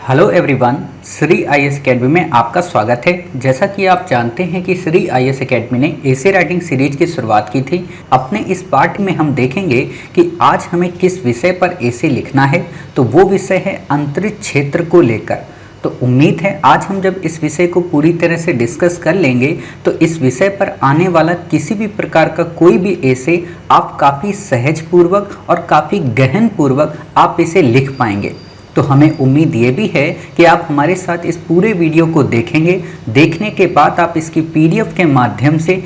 Hello everyone, Shri IAS academy में आपका स्वागत है। जैसा कि आप जानते हैं कि श्री आईएएस एकेडमी ने एसे राइटिंग सीरीज की शुरुआत की थी। अपने इस पार्ट में हम देखेंगे कि आज हमें किस विषय पर एसे लिखना है। तो वो विषय है अंतरिक्ष क्षेत्र को लेकर। तो उम्मीद है आज हम जब इस विषय को पूरी तरह से डिस्कस कर लेंगे तो इस विषय पर आने वाला किसी भी प्रकार का कोई भी एसे आप काफ़ी सहज पूर्वक और काफ़ी गहन पूर्वक आप इसे लिख पाएंगे। तो हमें उम्मीद ये भी है कि आप हमारे साथ इस पूरे वीडियो को देखेंगे। देखने के बाद आप इसकी पीडीएफ के माध्यम से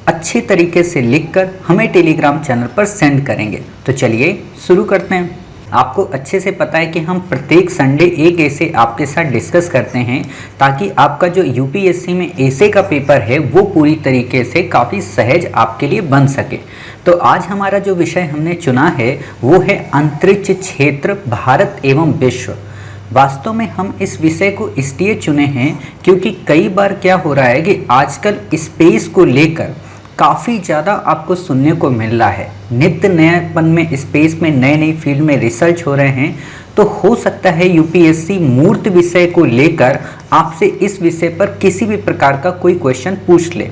अच्छे तरीके से लिखकर हमें टेलीग्राम चैनल पर सेंड करेंगे। तो चलिए शुरू करते हैं। आपको अच्छे से पता है कि हम प्रत्येक संडे एक एसे आपके साथ डिस्कस करते हैं ताकि आपका जो यूपीएससी में एसे का पेपर है वो पूरी तरीके से काफ़ी सहज आपके लिए बन सके। तो आज हमारा जो विषय हमने चुना है वो है अंतरिक्ष क्षेत्र भारत एवं विश्व। वास्तव में हम इस विषय को इसलिए चुने हैं क्योंकि कई बार क्या हो रहा है कि आजकल स्पेस को लेकर काफ़ी ज़्यादा आपको सुनने को मिल रहा है। नित्य नयापन में स्पेस में नए नई फील्ड में रिसर्च हो रहे हैं। तो हो सकता है यूपीएससी मूर्त विषय को लेकर आपसे इस विषय पर किसी भी प्रकार का कोई क्वेश्चन पूछ ले।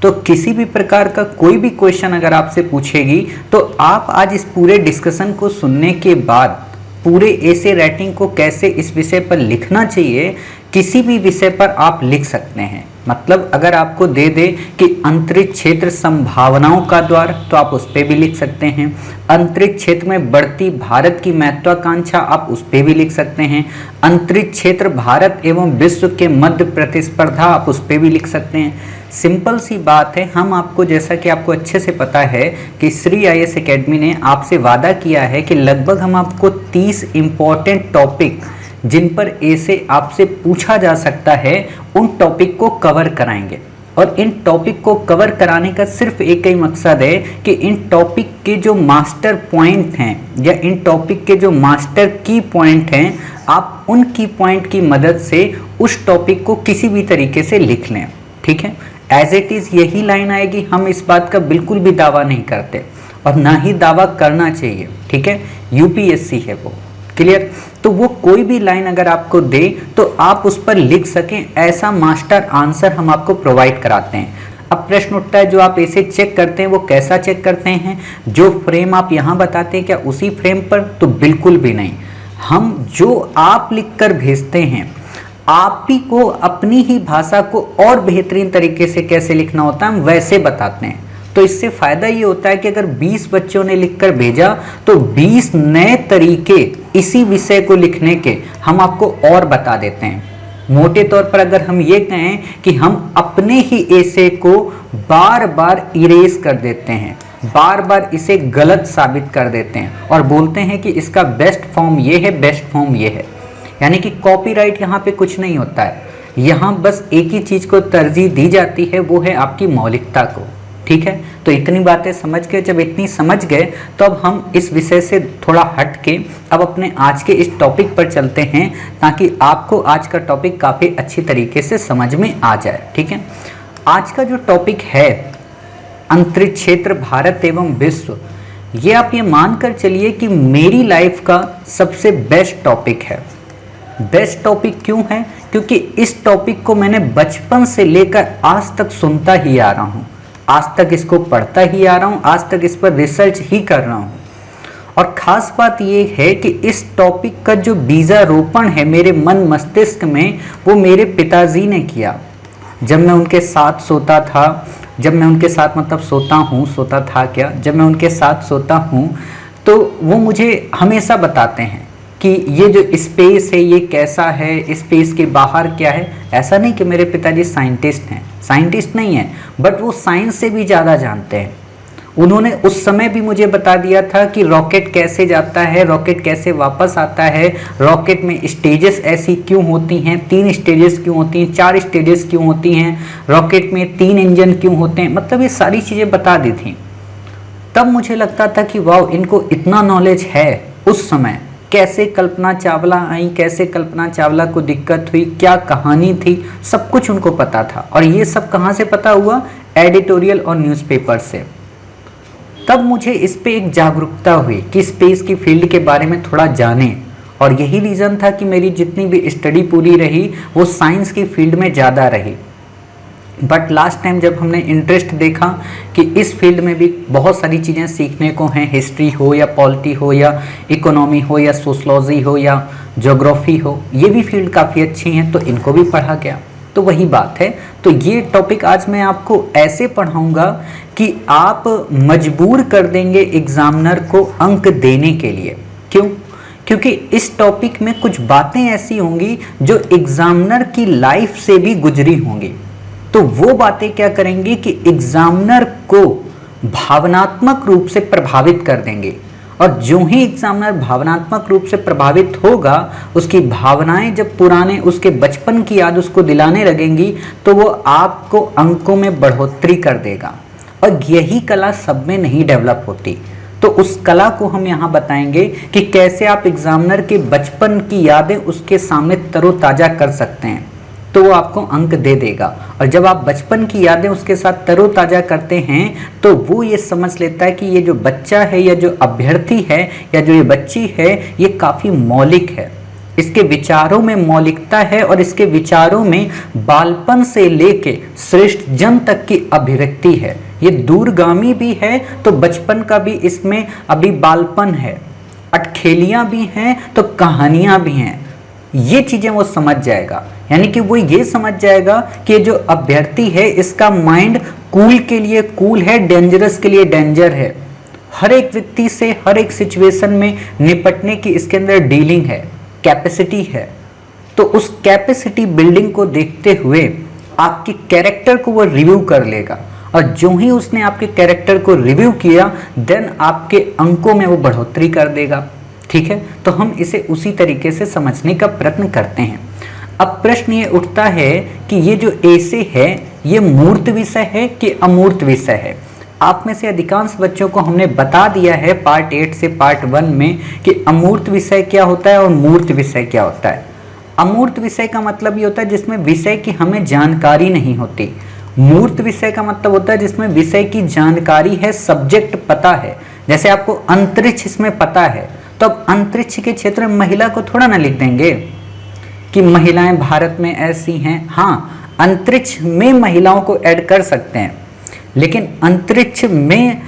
तो किसी भी प्रकार का कोई भी क्वेश्चन अगर आपसे पूछेगी तो आप आज इस पूरे डिस्कशन को सुनने के बाद पूरे एसे राइटिंग को कैसे इस विषय पर लिखना चाहिए किसी भी विषय पर आप लिख सकते हैं। मतलब अगर आपको दे दे कि अंतरिक्ष क्षेत्र संभावनाओं का द्वार तो आप उस पर भी लिख सकते हैं। अंतरिक्ष क्षेत्र में बढ़ती भारत की महत्वाकांक्षा आप उस पर भी लिख सकते हैं। अंतरिक्ष क्षेत्र भारत एवं विश्व के मध्य प्रतिस्पर्धा आप उस पर भी लिख सकते हैं। सिंपल सी बात है। हम आपको, जैसा कि आपको अच्छे से पता है कि श्री आईएएस एकेडमी ने आपसे वादा किया है कि लगभग हम आपको 30 इम्पॉर्टेंट टॉपिक जिन पर एसे आपसे पूछा जा सकता है उन टॉपिक को कवर कराएंगे। और इन टॉपिक को कवर कराने का सिर्फ एक ही मकसद है कि इन टॉपिक के जो मास्टर पॉइंट हैं या इन टॉपिक के जो मास्टर की पॉइंट हैं आप उन की पॉइंट की मदद से उस टॉपिक को किसी भी तरीके से लिख लें। ठीक है, एज इट इज़ यही लाइन आएगी। हम इस बात का बिल्कुल भी दावा नहीं करते और ना ही दावा करना चाहिए। ठीक है, यूपीएससी है वो, क्लियर। तो वो कोई भी लाइन अगर आपको दे तो आप उस पर लिख सकें ऐसा मास्टर आंसर हम आपको प्रोवाइड कराते हैं। अब प्रश्न उठता है जो आप ऐसे चेक करते हैं वो कैसा चेक करते हैं? जो फ्रेम आप यहाँ बताते हैं क्या उसी फ्रेम पर? तो बिल्कुल भी नहीं। हम जो आप लिख कर भेजते हैं आप ही को अपनी ही भाषा को और बेहतरीन तरीके से कैसे लिखना होता है हम वैसे बताते हैं। तो इससे फ़ायदा ये होता है कि अगर 20 बच्चों ने लिखकर भेजा तो 20 नए तरीके इसी विषय को लिखने के हम आपको और बता देते हैं। मोटे तौर पर अगर हम ये कहें कि हम अपने ही एसे को बार बार इरेज कर देते हैं, बार बार इसे गलत साबित कर देते हैं और बोलते हैं कि इसका बेस्ट फॉर्म ये है, बेस्ट फॉर्म ये है। यानी कि कॉपीराइट यहाँ पे कुछ नहीं होता है। यहाँ बस एक ही चीज़ को तरजीह दी जाती है, वो है आपकी मौलिकता को। ठीक है, तो इतनी बातें समझ के, जब इतनी समझ गए तो अब हम इस विषय से थोड़ा हट के अब अपने आज के इस टॉपिक पर चलते हैं ताकि आपको आज का टॉपिक काफ़ी अच्छी तरीके से समझ में आ जाए। ठीक है, आज का जो टॉपिक है अंतरिक्ष क्षेत्र भारत एवं विश्व, ये आप ये मान कर चलिए कि मेरी लाइफ का सबसे बेस्ट टॉपिक है। बेस्ट टॉपिक क्यों है? क्योंकि इस टॉपिक को मैंने बचपन से लेकर आज तक सुनता ही आ रहा हूँ, आज तक इसको पढ़ता ही आ रहा हूँ, आज तक इस पर रिसर्च ही कर रहा हूँ। और ख़ास बात ये है कि इस टॉपिक का जो बीजारोपण है मेरे मन मस्तिष्क में वो मेरे पिताजी ने किया। जब मैं उनके साथ सोता था, जब मैं उनके साथ मतलब सोता हूँ, सोता था क्या, जब मैं उनके साथ सोता हूँ तो वो मुझे हमेशा बताते हैं कि ये जो स्पेस है ये कैसा है, स्पेस के बाहर क्या है। ऐसा नहीं कि मेरे पिताजी साइंटिस्ट हैं, साइंटिस्ट नहीं है, बट वो साइंस से भी ज़्यादा जानते हैं। उन्होंने उस समय भी मुझे बता दिया था कि रॉकेट कैसे जाता है, रॉकेट कैसे वापस आता है, रॉकेट में स्टेजेस ऐसी क्यों होती हैं, 3 स्टेजेस क्यों होती हैं, 4 स्टेजेस क्यों होती हैं, रॉकेट में 3 इंजन क्यों होते हैं। मतलब ये सारी चीज़ें बता दी थी। तब मुझे लगता था कि वाह, इनको इतना नॉलेज है। उस समय कैसे कल्पना चावला आई, कैसे कल्पना चावला को दिक्कत हुई, क्या कहानी थी, सब कुछ उनको पता था। और ये सब कहाँ से पता हुआ? एडिटोरियल और न्यूज़पेपर से। तब मुझे इस पे एक जागरूकता हुई कि स्पेस की फील्ड के बारे में थोड़ा जानें और यही रीज़न था कि मेरी जितनी भी स्टडी पूरी रही वो साइंस की फील्ड में ज़्यादा रही। बट लास्ट टाइम जब हमने इंटरेस्ट देखा कि इस फील्ड में भी बहुत सारी चीज़ें सीखने को हैं, हिस्ट्री हो या पॉलिटी हो या इकोनॉमी हो या सोशलॉजी हो या ज्योग्राफी हो, ये भी फील्ड काफ़ी अच्छी हैं, तो इनको भी पढ़ा गया। तो वही बात है। तो ये टॉपिक आज मैं आपको ऐसे पढ़ाऊंगा कि आप मजबूर कर देंगे एग्जामिनर को अंक देने के लिए। क्यों? क्योंकि इस टॉपिक में कुछ बातें ऐसी होंगी जो एग्जामिनर की लाइफ से भी गुजरी होंगी। तो वो बातें क्या करेंगे कि एग्जामिनर को भावनात्मक रूप से प्रभावित कर देंगे, और जो ही एग्जामिनर भावनात्मक रूप से प्रभावित होगा, उसकी भावनाएं जब पुराने उसके बचपन की याद उसको दिलाने लगेंगी, तो वो आपको अंकों में बढ़ोतरी कर देगा। और यही कला सब में नहीं डेवलप होती। तो उस कला को हम यहाँ बताएंगे कि कैसे आप एग्जामिनर के बचपन की यादें उसके सामने तरोताजा कर सकते हैं, तो वो आपको अंक दे देगा। और जब आप बचपन की यादें उसके साथ तरोताजा करते हैं तो वो ये समझ लेता है कि ये जो बच्चा है या जो अभ्यर्थी है या जो ये बच्ची है, ये काफ़ी मौलिक है, इसके विचारों में मौलिकता है और इसके विचारों में बालपन से लेके श्रेष्ठ जन तक की अभिव्यक्ति है। ये दूरगामी भी है तो बचपन का भी इसमें अभी बालपन है, अटखेलियाँ भी हैं तो कहानियाँ भी हैं। ये चीज़ें वो समझ जाएगा, यानी कि वो ये समझ जाएगा कि जो अभ्यर्थी है इसका माइंड कूल के लिए कूल है, डेंजरस के लिए डेंजर है। हर एक व्यक्ति से हर एक सिचुएशन में निपटने की इसके अंदर डीलिंग है, कैपेसिटी है। तो उस कैपेसिटी बिल्डिंग को देखते हुए आपके कैरेक्टर को वो रिव्यू कर लेगा, और जो ही उसने आपके कैरेक्टर को रिव्यू किया देन आपके अंकों में वो बढ़ोतरी कर देगा। ठीक है, तो हम इसे उसी तरीके से समझने का प्रयत्न करते हैं। अब प्रश्न ये उठता है कि ये जो एसे है ये मूर्त विषय है कि अमूर्त विषय है। आप में से अधिकांश बच्चों को हमने बता दिया है पार्ट 8 से पार्ट 1 में कि अमूर्त विषय क्या होता है और मूर्त विषय क्या होता है। अमूर्त विषय का मतलब ये होता है जिसमें विषय की हमें जानकारी नहीं होती। मूर्त विषय का मतलब होता है जिसमें विषय की जानकारी है, सब्जेक्ट पता है। जैसे आपको अंतरिक्ष इसमें पता है, तो अब अंतरिक्ष के क्षेत्र में महिला को थोड़ा ना लिख देंगे कि महिलाएं भारत में ऐसी हैं। हाँ, अंतरिक्ष में महिलाओं को ऐड कर सकते हैं, लेकिन अंतरिक्ष में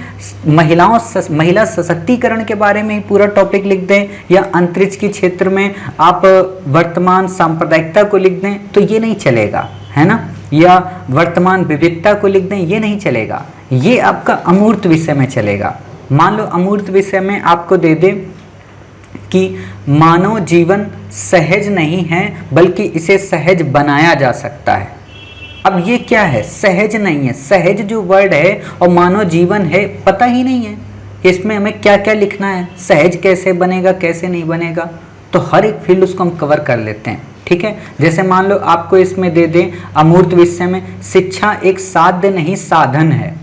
महिला सशक्तिकरण के बारे में ही पूरा टॉपिक लिख दें, या अंतरिक्ष के क्षेत्र में आप वर्तमान सांप्रदायिकता को लिख दें तो ये नहीं चलेगा, है ना, या वर्तमान विविधता को लिख दें, ये नहीं चलेगा। ये आपका अमूर्त विषय में चलेगा। मान लो अमूर्त विषय में आपको दे दे कि मानव जीवन सहज नहीं है बल्कि इसे सहज बनाया जा सकता है। अब ये क्या है? सहज नहीं है। सहज जो वर्ड है और मानव जीवन है, पता ही नहीं है इसमें हमें क्या क्या लिखना है, सहज कैसे बनेगा कैसे नहीं बनेगा। तो हर एक फील्ड उसको हम कवर कर लेते हैं। ठीक है, जैसे मान लो आपको इसमें दे दें अमूर्त विषय में शिक्षा एक साध्य नहीं साधन है,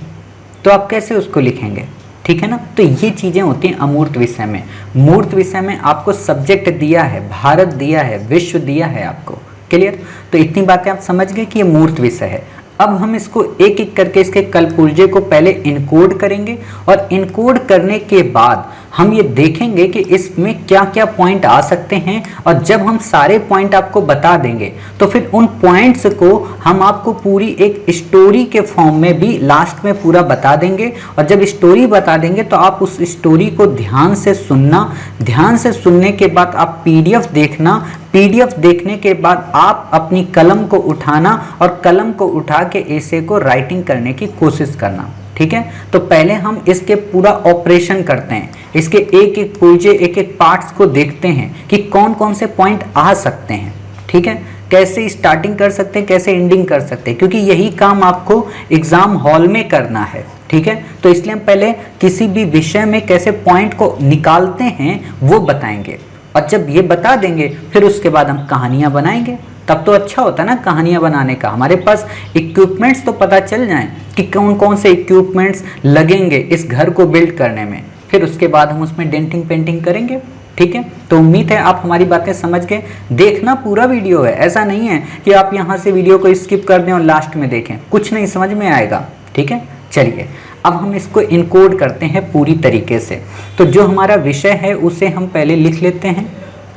तो आप कैसे उसको लिखेंगे? ठीक है ना। तो ये चीज़ें होती हैं अमूर्त विषय में। मूर्त विषय में आपको सब्जेक्ट दिया है, भारत दिया है, विश्व दिया है आपको। क्लियर? तो इतनी बातें आप समझ गए कि ये मूर्त विषय है। अब हम इसको एक एक करके इसके कलपुर्जे को पहले इनकोड करेंगे, और इनकोड करने के बाद हम ये देखेंगे कि इसमें क्या क्या पॉइंट आ सकते हैं। और जब हम सारे पॉइंट आपको बता देंगे तो फिर उन पॉइंट्स को हम आपको पूरी एक स्टोरी के फॉर्म में भी लास्ट में पूरा बता देंगे। और जब स्टोरी बता देंगे तो आप उस स्टोरी को ध्यान से सुनना, ध्यान से सुनने के बाद आप पीडीएफ देखना, पीडीएफ देखने के बाद आप अपनी कलम को उठाना और कलम को उठा के एसे को राइटिंग करने की कोशिश करना। ठीक है, तो पहले हम इसके पूरा ऑपरेशन करते हैं, इसके एक एक पुर्जे एक एक पार्ट्स को देखते हैं कि कौन कौन से पॉइंट आ सकते हैं। ठीक है, कैसे स्टार्टिंग कर सकते हैं, कैसे एंडिंग कर सकते हैं, क्योंकि यही काम आपको एग्जाम हॉल में करना है। ठीक है, तो इसलिए हम पहले किसी भी विषय में कैसे पॉइंट को निकालते हैं वो बताएंगे, और जब ये बता देंगे फिर उसके बाद हम कहानियां बनाएंगे। तब तो अच्छा होता है ना कहानियां बनाने का, हमारे पास इक्विपमेंट्स तो पता चल जाएं कि कौन कौन से इक्विपमेंट्स लगेंगे इस घर को बिल्ड करने में, फिर उसके बाद हम उसमें डेंटिंग पेंटिंग करेंगे। ठीक है, तो उम्मीद है आप हमारी बातें समझ गए। देखना पूरा वीडियो है, ऐसा नहीं है कि आप यहाँ से वीडियो को स्किप कर दें और लास्ट में देखें, कुछ नहीं समझ में आएगा। ठीक है, चलिए अब हम इसको इनकोड करते हैं पूरी तरीके से। तो जो हमारा विषय है उसे हम पहले लिख लेते हैं,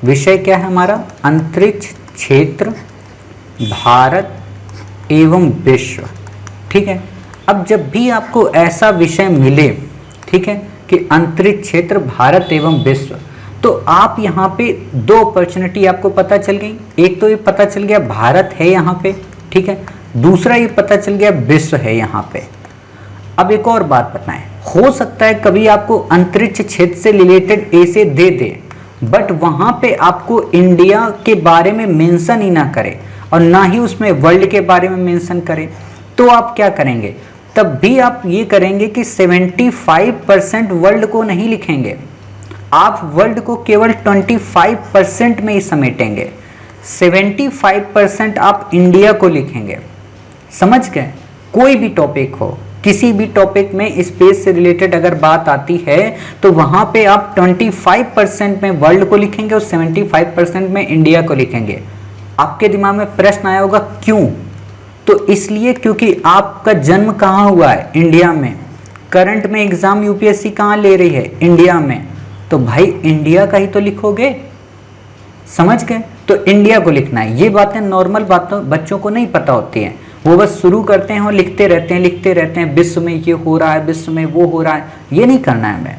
विषय क्या है हमारा? अंतरिक्ष क्षेत्र, भारत एवं विश्व। ठीक है, अब जब भी आपको ऐसा विषय मिले, ठीक है, कि अंतरिक्ष क्षेत्र, भारत एवं विश्व, तो आप यहाँ पे दो अपॉर्चुनिटी आपको पता चल गई। एक तो ये पता चल गया भारत है यहाँ पे, ठीक है, दूसरा ये पता चल गया विश्व है यहाँ पे। अब एक और बात बताएं, हो सकता है कभी आपको अंतरिक्ष क्षेत्र से रिलेटेड ऐसे दे दे, बट वहां पे आपको इंडिया के बारे में मेंशन ही ना करे और ना ही उसमें वर्ल्ड के बारे में मेंशन करे, तो आप क्या करेंगे? तब भी आप ये करेंगे कि 75% वर्ल्ड को नहीं लिखेंगे, आप वर्ल्ड को केवल 25% में ही समेटेंगे, 75% आप इंडिया को लिखेंगे। समझ गए? कोई भी टॉपिक हो, किसी भी टॉपिक में स्पेस से रिलेटेड अगर बात आती है तो वहां पे आप 25% में वर्ल्ड को लिखेंगे और 75% में इंडिया को लिखेंगे। आपके दिमाग में प्रश्न आया होगा क्यों? तो इसलिए क्योंकि आपका जन्म कहाँ हुआ है? इंडिया में। करंट में एग्जाम यूपीएससी कहाँ ले रही है? इंडिया में। तो भाई इंडिया का ही तो लिखोगे। समझ गए? तो इंडिया को लिखना है। ये बातें नॉर्मल बातों बच्चों को नहीं पता होती हैं, वो बस शुरू करते हैं और लिखते रहते हैं विश्व में ये हो रहा है, विश्व में वो हो रहा है। ये नहीं करना है हमें।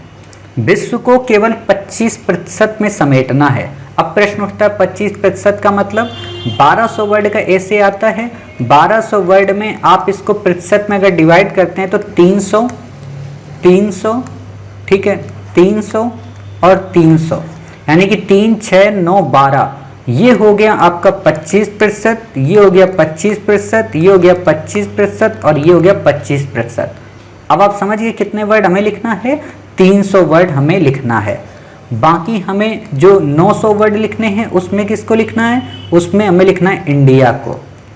विश्व को केवल 25% में समेटना है। अब प्रश्न उठता है 25% का मतलब 1200 वर्ड का ऐसे आता है, 1200 वर्ड में आप इसको प्रतिशत में अगर डिवाइड करते हैं तो 300, ठीक है, 300 और 300, यानी कि 3, 6, 9, 12, ये हो गया आपका 25%, ये हो गया 25%, ये हो गया 25% और ये हो गया 25%। अब आप समझिए कितने वर्ड हमें लिखना है? 300 वर्ड हमें लिखना है। बाकी हमें जो 900 वर्ड लिखने हैं उसमें किसको लिखना है? उसमें हमें लिखना है इंडिया को।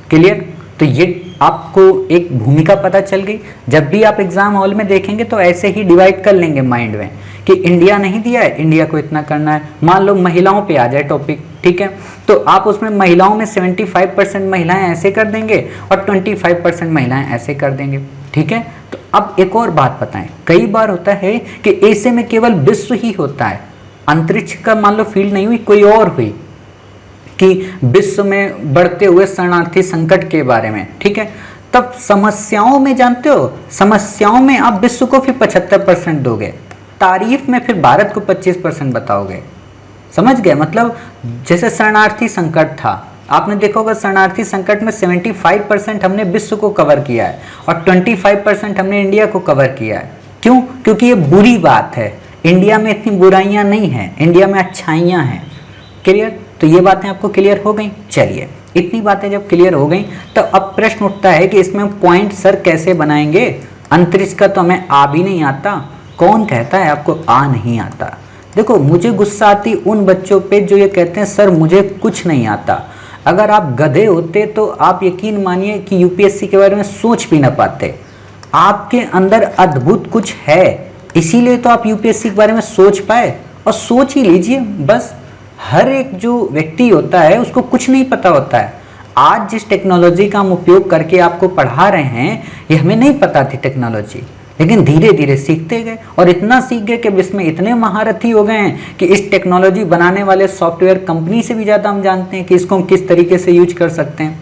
क्लियर? तो ये आपको एक भूमिका पता चल गई। जब भी आप एग्जाम हॉल में देखेंगे तो ऐसे ही डिवाइड कर लेंगे माइंड में कि इंडिया नहीं दिया है, इंडिया को इतना करना है। मान लो महिलाओं पे आ जाए टॉपिक, ठीक है, तो आप उसमें महिलाओं में 75% महिलाएं ऐसे कर देंगे और 25% महिलाएं ऐसे कर देंगे। ठीक है, तो अब एक और बात बताएं, कई बार होता है कि ऐसे में केवल विश्व ही होता है, अंतरिक्ष का मान लो फील्ड नहीं हुई, कोई और हुई कि विश्व में बढ़ते हुए शरणार्थी संकट के बारे में, ठीक है, तब समस्याओं में जानते हो, समस्याओं में आप विश्व को फिर 75% दोगे, तारीफ में फिर भारत को 25% बताओगे। समझ गए? मतलब जैसे शरणार्थी संकट था, आपने देखा होगा शरणार्थी संकट में 75% हमने विश्व को कवर किया है और 25% हमने इंडिया को कवर किया है। क्यों? क्योंकि ये बुरी बात है, इंडिया में इतनी बुराइयां नहीं हैं, इंडिया में अच्छाइयां हैं। क्लियर? तो ये बातें आपको क्लियर हो गई। चलिए, इतनी बातें जब क्लियर हो गई तो अब प्रश्न उठता है कि इसमें पॉइंट सर कैसे बनाएंगे? अंतरिक्ष का तो हमें आ भी नहीं आता। कौन कहता है आपको आ नहीं आता? देखो, मुझे गुस्सा आती उन बच्चों पे जो ये कहते हैं सर मुझे कुछ नहीं आता। अगर आप गधे होते तो आप यकीन मानिए कि यूपीएससी के बारे में सोच भी ना पाते। आपके अंदर अद्भुत कुछ है, इसीलिए तो आप यूपीएससी के बारे में सोच पाए। और सोच ही लीजिए बस, हर एक जो व्यक्ति होता है उसको कुछ नहीं पता होता है। आज जिस टेक्नोलॉजी का हम उपयोग करके आपको पढ़ा रहे हैं, ये हमें नहीं पता थी टेक्नोलॉजी, लेकिन धीरे धीरे सीखते गए और इतना सीख गए कि इसमें इतने महारथी हो गए हैं कि इस टेक्नोलॉजी बनाने वाले सॉफ्टवेयर कंपनी से भी ज़्यादा हम जानते हैं कि इसको हम किस तरीके से यूज कर सकते हैं।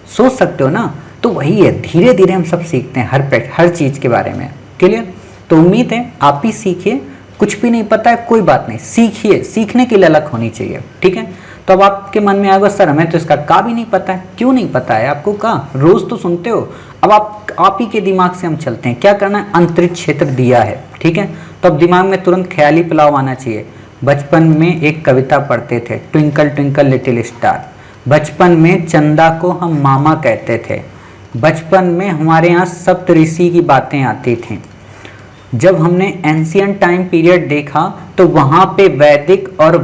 सोच सकते हो ना? तो वही है, धीरे धीरे हम सब सीखते हैं हर चीज़ के बारे में। क्लियर? तो उम्मीद है आप भी सीखिए। कुछ भी नहीं पता है कोई बात नहीं, सीखिए, सीखने की ललक होनी चाहिए। ठीक है? तो अब आपके मन में आएगा सर हमें तो इसका का भी नहीं पता है। क्यों नहीं पता है आपको? का रोज तो सुनते हो। अब आप ही के दिमाग से हम चलते हैं। क्या करना है? अंतरिक्ष क्षेत्र दिया है, ठीक है, तो अब दिमाग में तुरंत ख्याली पुलाव आना चाहिए। बचपन में एक कविता पढ़ते थे, ट्विंकल ट्विंकल लिटिल स्टार। बचपन में चंदा को हम मामा कहते थे। बचपन में हमारे यहाँ सप्तऋषि की बातें आती थी। जब हमने एंशियंट टाइम पीरियड देखा तो वहाँ पे वैदिक और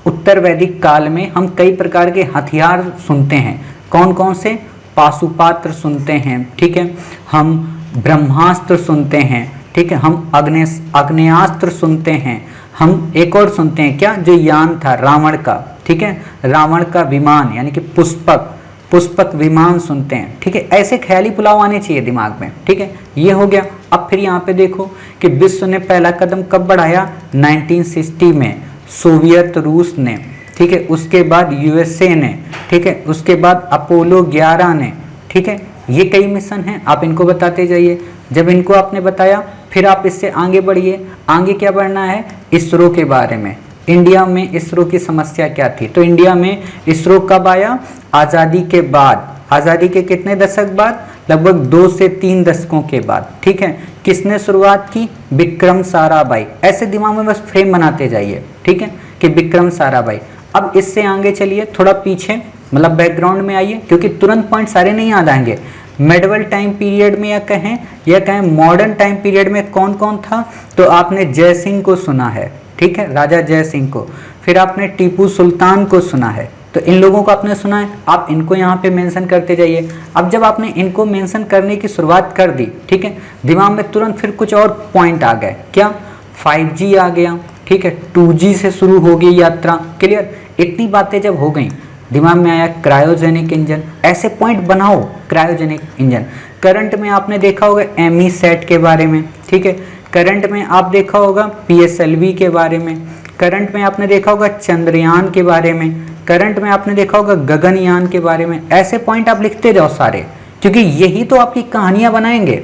उत्तर वैदिक काल में हम कई प्रकार के हथियार सुनते हैं। कौन कौन से? पाशुपात्र सुनते हैं, ठीक है, हम ब्रह्मास्त्र सुनते हैं, ठीक है, हम आग्नेयास्त्र सुनते हैं, हम एक और सुनते हैं क्या, जो यान था रावण का, ठीक है, रावण का विमान यानी कि पुष्पक विमान सुनते हैं। ठीक है, ऐसे ख्याली पुलाव आने चाहिए दिमाग में। ठीक है, ये हो गया। अब फिर यहाँ पे देखो कि विश्व ने पहला कदम कब बढ़ाया? 1960 में सोवियत रूस ने ठीक है, उसके बाद यूएसए ने, ठीक है, उसके बाद अपोलो 11 ने, ठीक है, ये कई मिशन हैं, आप इनको बताते जाइए। जब इनको आपने बताया फिर आप इससे आगे बढ़िए। आगे क्या बढ़ना है, इसरो के बारे में। इंडिया में इसरो की समस्या क्या थी, तो इंडिया में इसरो कब आया, आज़ादी के बाद। आज़ादी के कितने दशक बाद, लगभग 2 से 3 दशकों के बाद, ठीक है। किसने शुरुआत की, विक्रम साराभाई। ऐसे दिमाग में बस फ्रेम बनाते जाइए, ठीक है, कि विक्रम साराभाई। अब इससे आगे चलिए, थोड़ा पीछे मतलब बैकग्राउंड में आइए, क्योंकि तुरंत पॉइंट सारे नहीं याद आएंगे। मेडिवल टाइम पीरियड में या कहें मॉडर्न टाइम पीरियड में कौन कौन था, तो आपने जय सिंह को सुना है, ठीक है, राजा जय सिंह को। फिर आपने टीपू सुल्तान को सुना है, तो इन लोगों को आपने सुना है, आप इनको यहाँ पे मेंशन करते जाइए। अब जब आपने इनको मेंशन करने की शुरुआत कर दी, ठीक है, दिमाग में तुरंत फिर कुछ और पॉइंट आ गए। क्या, 5G आ गया, ठीक है, 2G से शुरू हो गई यात्रा, क्लियर। इतनी बातें जब हो गई, दिमाग में आया क्रायोजेनिक इंजन। ऐसे पॉइंट बनाओ, क्रायोजेनिक इंजन। करंट में आपने देखा होगा एमी सेट के बारे में, ठीक है, करंट में आप देखा होगा PSLV के बारे में, करंट में आपने देखा होगा चंद्रयान के बारे में, करंट में आपने देखा होगा गगनयान के बारे में। ऐसे पॉइंट आप लिखते जाओ सारे, क्योंकि यही तो आपकी कहानियां बनाएंगे।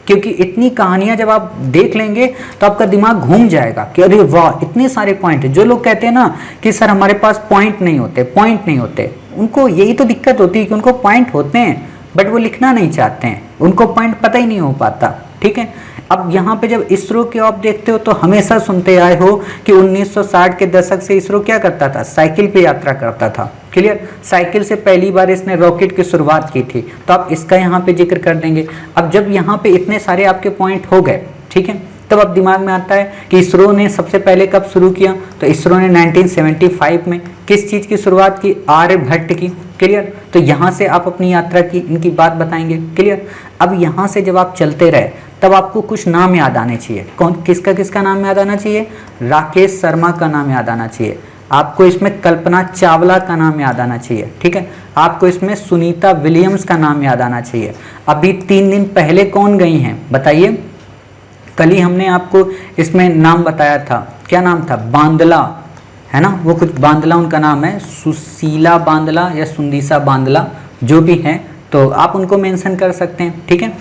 क्योंकि इतनी कहानियां जब आप देख लेंगे तो आपका दिमाग घूम जाएगा कि अरे वाह, इतने सारे पॉइंट है। जो लोग कहते हैं ना कि सर हमारे पास पॉइंट नहीं होते, उनको यही तो दिक्कत होती है कि उनको पॉइंट होते हैं बट वो लिखना नहीं चाहते हैं, उनको पॉइंट पता ही नहीं हो पाता, ठीक है। अब यहाँ पे जब इसरो के आप देखते हो तो हमेशा सुनते आए हो कि 1960 के दशक से इसरो क्या करता था, साइकिल पे यात्रा करता था, क्लियर। साइकिल से पहली बार इसने रॉकेट की शुरुआत की थी, तो आप इसका यहाँ पे जिक्र कर देंगे। अब जब यहाँ पे इतने सारे आपके पॉइंट हो गए, ठीक है, तब अब दिमाग में आता है कि इसरो ने सबसे पहले कब शुरू किया, तो इसरो ने 1975 में किस चीज़ की शुरुआत की, आर्यभट्ट की, क्लियर। तो यहाँ से आप अपनी यात्रा की इनकी बात बताएंगे, क्लियर। अब यहाँ से जब आप चलते रहे तब आपको कुछ नाम याद आने चाहिए। कौन, किसका किसका नाम याद आना चाहिए, राकेश शर्मा का नाम याद आना चाहिए आपको, इसमें कल्पना चावला का नाम याद आना चाहिए, ठीक है, आपको इसमें सुनीता विलियम्स का नाम याद आना चाहिए। अभी 3 दिन पहले कौन गई हैं बताइए, कल ही हमने आपको इसमें नाम बताया था, क्या नाम था, बांदला, है ना, वो कुछ बांदला उनका नाम है, सुशीला बांदला या सुंदीसा बांदला, जो भी हैं, तो आप उनको मेंशन कर सकते हैं, ठीक है।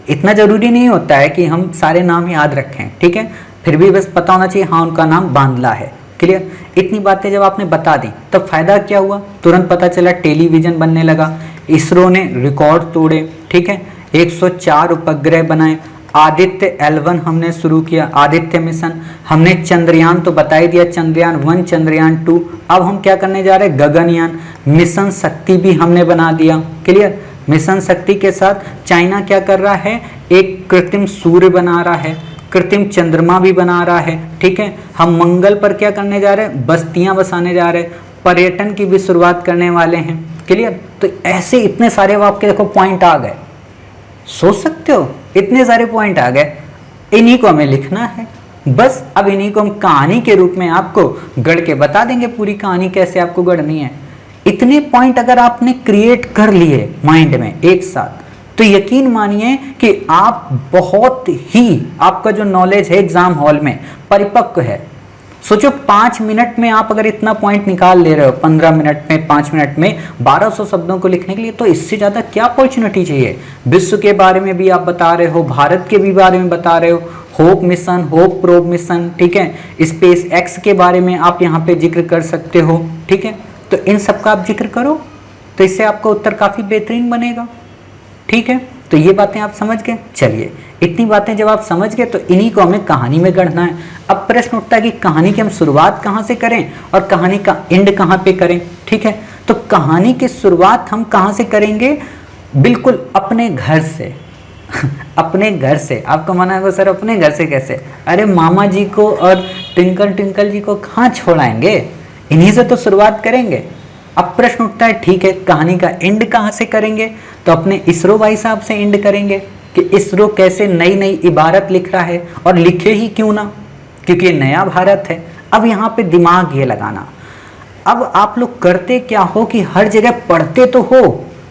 इतना ज़रूरी नहीं होता है कि हम सारे नाम याद रखें, ठीक है, फिर भी बस पता होना चाहिए हाँ उनका नाम बांदला है, क्लियर। इतनी बातें जब आपने बता दी तब फायदा क्या हुआ, तुरंत पता चला टेलीविज़न बनने लगा, इसरो ने रिकॉर्ड तोड़े, ठीक है, 104 उपग्रह बनाए, आदित्य L1 हमने शुरू किया, आदित्य मिशन, हमने चंद्रयान तो बता ही दिया, चंद्रयान 1 चंद्रयान 2, अब हम क्या करने जा रहे हैं, गगनयान। मिशन शक्ति भी हमने बना दिया, क्लियर। मिशन शक्ति के साथ चाइना क्या कर रहा है, एक कृत्रिम सूर्य बना रहा है, कृत्रिम चंद्रमा भी बना रहा है, ठीक है। हम मंगल पर क्या करने जा रहे हैं, बस्तियां बसाने जा रहे हैं, पर्यटन की भी शुरुआत करने वाले हैं, क्लियर। तो ऐसे इतने सारे आपके देखो पॉइंट आ गए, सोच सकते हो, इतने सारे पॉइंट आ गए, इन्हीं को हमें लिखना है बस। अब इन्हीं को हम कहानी के रूप में आपको गढ़ के बता देंगे, पूरी कहानी कैसे आपको गढ़नी है। इतने पॉइंट अगर आपने क्रिएट कर लिए माइंड में एक साथ, तो यकीन मानिए कि आप बहुत ही, आपका जो नॉलेज है एग्जाम हॉल में परिपक्व है। सोचो 5 मिनट में आप अगर इतना पॉइंट निकाल ले रहे हो, 15 मिनट में, 5 मिनट में 1200 शब्दों को लिखने के लिए, तो इससे ज़्यादा क्या अपॉर्चुनिटी चाहिए। विश्व के बारे में भी आप बता रहे हो, भारत के भी बारे में बता रहे हो, hope mission, hope probe mission, ठीक है, स्पेस एक्स के बारे में आप यहाँ पे जिक्र कर सकते हो, ठीक है। तो इन सब का आप जिक्र करो, तो इससे आपका उत्तर काफ़ी बेहतरीन बनेगा, ठीक है। तो ये बातें आप समझ गए। चलिए, इतनी बातें जब आप समझ गए तो इन्हीं को हमें कहानी में गढ़ना है। अब प्रश्न उठता है कि कहानी की हम शुरुआत कहाँ से करें और कहानी का एंड कहाँ पे करें, ठीक है। तो कहानी की शुरुआत हम कहाँ से करेंगे, बिल्कुल अपने घर से अपने घर से। आपको माना है सर अपने घर से कैसे, अरे मामा जी को और ट्विंकल ट्विंकल जी को कहाँ छोड़ाएंगे, इन्हीं से तो शुरुआत करेंगे। अब प्रश्न उठता है ठीक है, कहानी का एंड कहाँ से करेंगे, तो अपने इसरो भाई साहब से एंड करेंगे कि इसरो कैसे नई नई इबारत लिख रहा है, और लिखे ही क्यों ना, क्योंकि ये नया भारत है। अब यहाँ पे दिमाग ये लगाना, अब आप लोग करते क्या हो कि हर जगह पढ़ते तो हो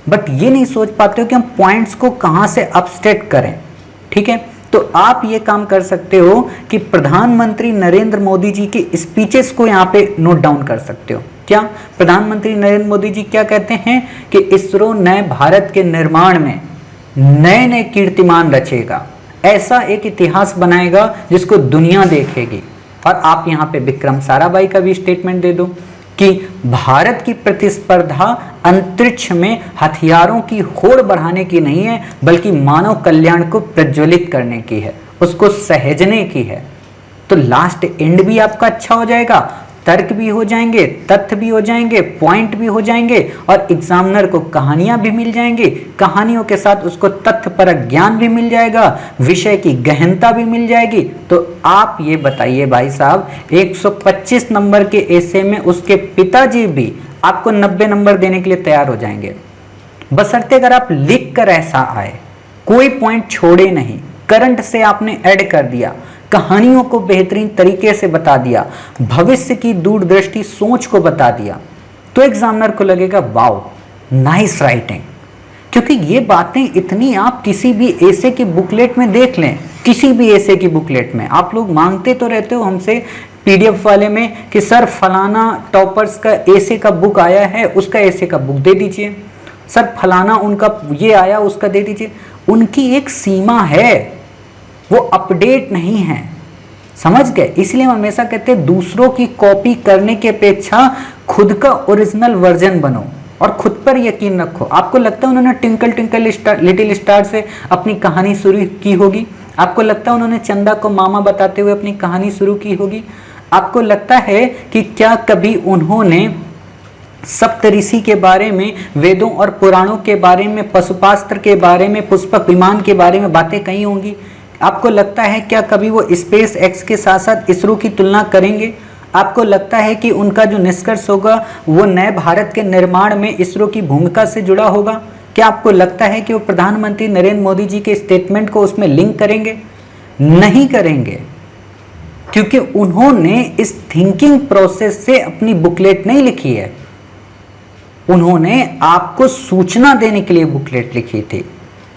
बट ये नहीं सोच पाते हो कि हम पॉइंट्स को कहाँ से अब्स्ट्रैक्ट करें, ठीक है। तो आप ये काम कर सकते हो कि प्रधानमंत्री नरेंद्र मोदी जी की स्पीचेस को यहाँ पे नोट डाउन कर सकते हो। क्या प्रधानमंत्री नरेंद्र मोदी जी क्या कहते हैं कि इसरो नए भारत के निर्माण में नए नए कीर्तिमान रचेगा, ऐसा एक इतिहास बनाएगा जिसको दुनिया देखेगी। और आप यहाँ पे विक्रम साराभाई का भी स्टेटमेंट दे दो कि भारत की प्रतिस्पर्धा अंतरिक्ष में हथियारों की होड़ बढ़ाने की नहीं है, बल्कि मानव कल्याण को प्रज्वलित करने की है, उसको सहेजने की है। तो लास्ट एंड भी आपका अच्छा हो जाएगा, तर्क भी हो जाएंगे, तथ्य भी हो जाएंगे, पॉइंट भी हो जाएंगे, और एग्जामिनर को कहानियां भी मिल जाएंगी, कहानियों के साथ उसको तथ्य पर ज्ञान भी मिल जाएगा, विषय की गहनता भी मिल जाएगी। तो आप ये बताइए भाई साहब, 125 नंबर के एसे में उसके पिताजी भी आपको 90 नंबर देने के लिए तैयार हो जाएंगे, बशर्ते अगर आप लिख कर ऐसा आए, कोई पॉइंट छोड़े नहीं, करंट से आपने ऐड कर दिया, कहानियों को बेहतरीन तरीके से बता दिया, भविष्य की दूरदृष्टि सोच को बता दिया, तो एग्जामिनर को लगेगा वाओ नाइस राइटिंग। क्योंकि ये बातें इतनी आप किसी भी एसे की बुकलेट में देख लें, किसी भी एसे की बुकलेट में आप लोग मांगते तो रहते हो हमसे पीडीएफ वाले में कि सर फलाना टॉपर्स का एसे का बुक आया है, उसका एसे का बुक दे दीजिए, सर फलाना उनका ये आया उसका दे दीजिए। उनकी एक सीमा है, वो अपडेट नहीं है, समझ गए। इसलिए हम हमेशा कहते हैं दूसरों की कॉपी करने की अपेक्षा खुद का ओरिजिनल वर्जन बनो और खुद पर यकीन रखो। आपको लगता है उन्होंने ट्विंकल ट्विंकल लिटिल स्टार से अपनी कहानी शुरू की होगी, आपको लगता है उन्होंने चंदा को मामा बताते हुए अपनी कहानी शुरू की होगी, आपको लगता है कि क्या कभी उन्होंने सप्तऋषि के बारे में, वेदों और पुराणों के बारे में, पशुपास्त्र के बारे में, पुष्पक विमान के बारे में बातें कही होंगी? आपको लगता है क्या कभी वो स्पेस एक्स के साथ साथ इसरो की तुलना करेंगे? आपको लगता है कि उनका जो निष्कर्ष होगा वो नए भारत के निर्माण में इसरो की भूमिका से जुड़ा होगा? क्या आपको लगता है कि वो प्रधानमंत्री नरेंद्र मोदी जी के स्टेटमेंट को उसमें लिंक करेंगे? नहीं करेंगे, क्योंकि उन्होंने इस थिंकिंग प्रोसेस से अपनी बुकलेट नहीं लिखी है, उन्होंने आपको सूचना देने के लिए बुकलेट लिखी थी,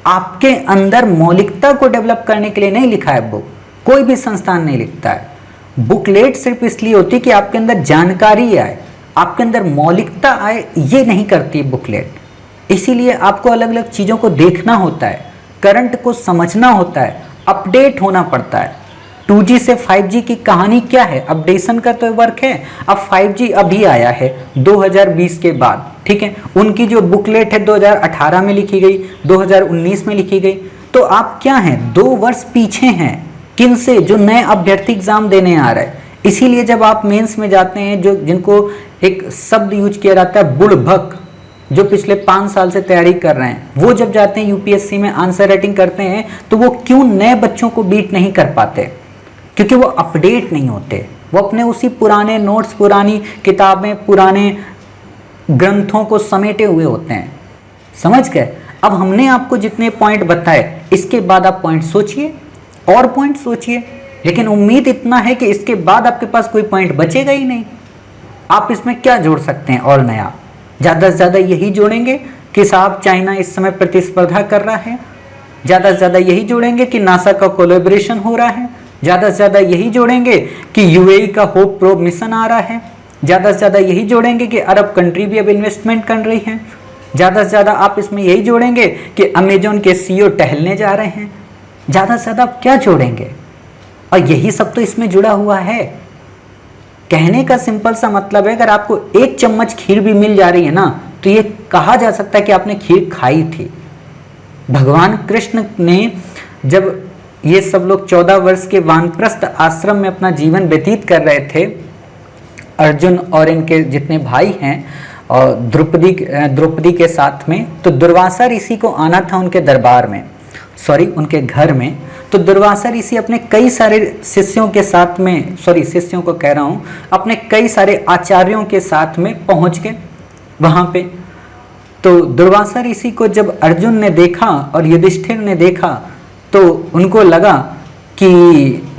आपके अंदर मौलिकता को डेवलप करने के लिए नहीं लिखा है बुक। कोई भी संस्थान नहीं लिखता है बुकलेट, सिर्फ इसलिए होती है कि आपके अंदर जानकारी आए, आपके अंदर मौलिकता आए, ये नहीं करती बुकलेट। इसीलिए आपको अलग अलग चीज़ों को देखना होता है, करंट को समझना होता है, अपडेट होना पड़ता है। 2G से 5G की कहानी क्या है? अपडेशन का तो वर्क है। अब 5G अभी आया है 2020 के बाद, ठीक है। उनकी जो बुकलेट है 2018 में लिखी गई, 2019 में लिखी गई, तो आप क्या हैं, 2 वर्ष पीछे हैं किन से? जो नए अभ्यर्थी एग्जाम देने आ रहे हैं। इसीलिए जब आप मेंस में जाते हैं, जो जिनको एक शब्द यूज किया जाता है बुड़भक, जो पिछले 5 साल से तैयारी कर रहे हैं, वो जब जाते हैं यूपीएससी में आंसर राइटिंग करते हैं, तो वो क्यों नए बच्चों को बीट नहीं कर पाते? क्योंकि वो अपडेट नहीं होते, वो अपने उसी पुराने नोट्स, पुरानी किताबें, पुराने ग्रंथों को समेटे हुए होते हैं, समझ गए। अब हमने आपको जितने पॉइंट बताए, इसके बाद आप पॉइंट सोचिए और पॉइंट सोचिए, लेकिन उम्मीद इतना है कि इसके बाद आपके पास कोई पॉइंट बचेगा ही नहीं। आप इसमें क्या जोड़ सकते हैं और नया? ज़्यादा से ज़्यादा यही जोड़ेंगे कि साहब चाइना इस समय प्रतिस्पर्धा कर रहा है, ज़्यादा से ज़्यादा यही जोड़ेंगे कि नासा का कोलैबोरेशन हो रहा है, ज़्यादा से ज़्यादा यही जोड़ेंगे कि यूएई का होप प्रोब मिशन आ रहा है, ज़्यादा से ज़्यादा यही जोड़ेंगे कि अरब कंट्री भी अब इन्वेस्टमेंट कर रही है, ज़्यादा से ज़्यादा आप इसमें यही जोड़ेंगे कि अमेजोन के सीईओ टहलने जा रहे हैं, ज़्यादा से ज़्यादा आप क्या जोड़ेंगे? और यही सब तो इसमें जुड़ा हुआ है। कहने का सिंपल सा मतलब है, अगर आपको 1 चम्मच खीर भी मिल जा रही है ना, तो ये कहा जा सकता है कि आपने खीर खाई थी। भगवान कृष्ण ने जब ये सब लोग 14 वर्ष के वानप्रस्थ आश्रम में अपना जीवन व्यतीत कर रहे थे, अर्जुन और इनके जितने भाई हैं और द्रौपदी के साथ में, तो दुर्वासा ऋषि को आना था उनके दरबार में, उनके घर में। तो दुर्वासा ऋषि अपने कई सारे शिष्यों के साथ में, शिष्यों को कह रहा हूँ, अपने कई सारे आचार्यों के साथ में पहुँच गए वहाँ पे। तो दुर्वासा ऋषि को जब अर्जुन ने देखा और युधिष्ठिर ने देखा, तो उनको लगा कि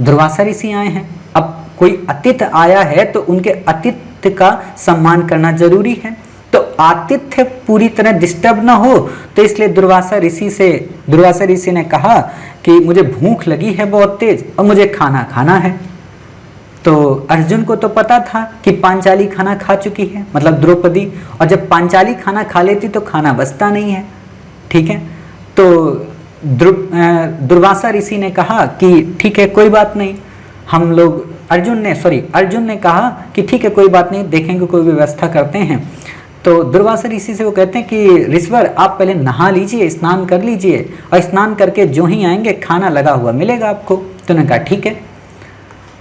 दुर्वासा ऋषि आए हैं, अब कोई अतिथि आया है तो उनके आतिथ्य का सम्मान करना जरूरी है। तो आतिथ्य पूरी तरह डिस्टर्ब ना हो, तो इसलिए दुर्वासा ऋषि ने कहा कि मुझे भूख लगी है बहुत तेज और मुझे खाना खाना है। तो अर्जुन को तो पता था कि पांचाली खाना खा चुकी है, मतलब द्रौपदी, और जब पांचाली खाना खा लेती तो खाना बचता नहीं है, ठीक है। तो दुर्वासा ऋषि ने कहा कि ठीक है कोई बात नहीं, हम लोग अर्जुन ने कहा कि ठीक है कोई बात नहीं, देखेंगे कोई व्यवस्था करते हैं। तो दुर्वासा ऋषि से वो कहते हैं कि ऋषवर आप पहले नहा लीजिए, स्नान कर लीजिए, और स्नान करके जो ही आएंगे खाना लगा हुआ मिलेगा आपको। तो उन्होंने कहा ठीक है।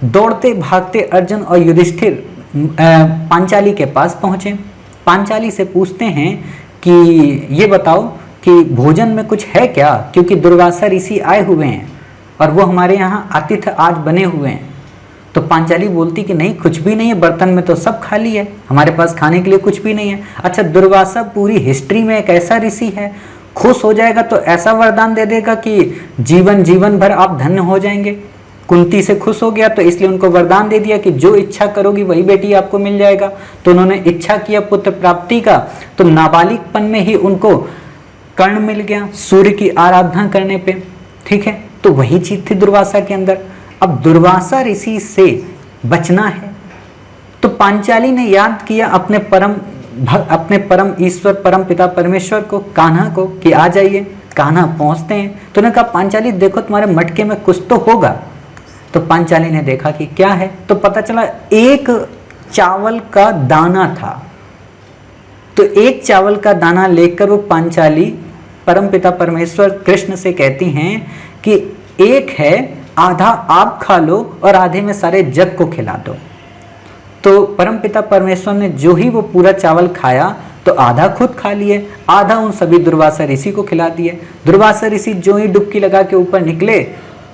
दौड़ते भागते अर्जुन और युधिष्ठिर पांचाली के पास पहुंचे। पांचाली से पूछते हैं कि ये बताओ कि भोजन में कुछ है क्या, क्योंकि दुर्वासा ऋषि आए हुए हैं और वो हमारे यहाँ आतिथ्य आज बने हुए हैं। तो पांचाली बोलती कि नहीं कुछ भी नहीं है, बर्तन में तो सब खाली है, हमारे पास खाने के लिए कुछ भी नहीं है। अच्छा, दुर्वासा पूरी हिस्ट्री में एक ऐसा ऋषि है, खुश हो जाएगा तो ऐसा वरदान दे देगा कि जीवन भर आप धन्य हो जाएंगे। कुंती से खुश हो गया तो इसलिए उनको वरदान दे दिया कि जो इच्छा करोगी वही बेटी आपको मिल जाएगा। तो उन्होंने इच्छा किया पुत्र प्राप्ति का, तो नाबालिगपन में ही उनको कर्ण मिल गया सूर्य की आराधना करने पे, ठीक है। तो वही चीज थी दुर्वासा के अंदर। अब दुर्वासा ऋषि से बचना है तो पांचाली ने याद किया अपने परम ईश्वर परम पिता परमेश्वर को, कान्हा को, कि आ जाइए। कान्हा पहुंचते हैं तो उन्होंने कहा पांचाली देखो तुम्हारे मटके में कुछ तो होगा। तो पांचाली ने देखा कि क्या है, तो पता चला एक चावल का दाना था। तो एक चावल का दाना लेकर वो पांचाली परमपिता परमेश्वर कृष्ण से कहती हैं कि एक है, आधा आप खा लो और आधे में सारे जग को खिला दो। तो परमपिता परमेश्वर ने जो ही वो पूरा चावल खाया तो आधा खुद खा लिए, आधा उन सभी दुर्वासा ऋषि को खिला दिए। दुर्वासा ऋषि जो ही डुबकी लगा के ऊपर निकले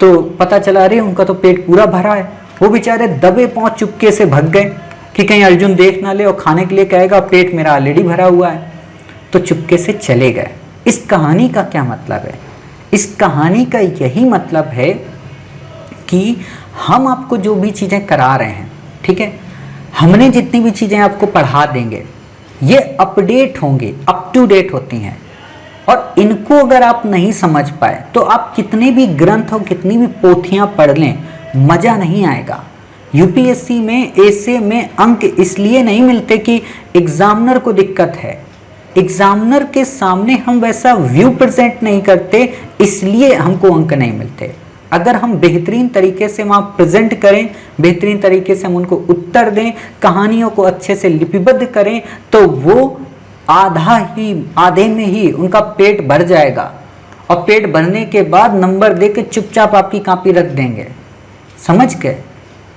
तो पता चला अरे उनका तो पेट पूरा भरा है। वो बेचारे दबे पांव चुपके से भाग गए कि कहीं अर्जुन देख ना ले और खाने के लिए कहेगा पेट मेरा ऑलरेडी भरा हुआ है, तो चुपके से चले गए। इस कहानी का क्या मतलब है? इस कहानी का यही मतलब है कि हम आपको जो भी चीजें करा रहे हैं, ठीक है, हमने जितनी भी चीजें आपको पढ़ा देंगे ये अपडेट होंगे, अप टू डेट होती हैं, और इनको अगर आप नहीं समझ पाए तो आप कितने भी ग्रंथ और कितनी भी पोथियां पढ़ लें मजा नहीं आएगा। यूपीएससी में ऐसे में अंक इसलिए नहीं मिलते कि एग्जामिनर को दिक्कत है, एग्जामिनर के सामने हम वैसा व्यू प्रेजेंट नहीं करते इसलिए हमको अंक नहीं मिलते। अगर हम बेहतरीन तरीके से वहाँ प्रेजेंट करें, बेहतरीन तरीके से हम उनको उत्तर दें, कहानियों को अच्छे से लिपिबद्ध करें, तो वो आधे में ही उनका पेट भर जाएगा, और पेट भरने के बाद नंबर दे के चुपचाप आपकी कॉपी रख देंगे। समझ गए?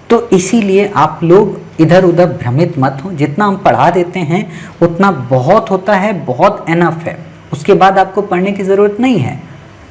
तो इसीलिए आप लोग इधर उधर भ्रमित मत हो, जितना हम पढ़ा देते हैं उतना बहुत होता है, बहुत एनफ है। उसके बाद आपको पढ़ने की ज़रूरत नहीं है।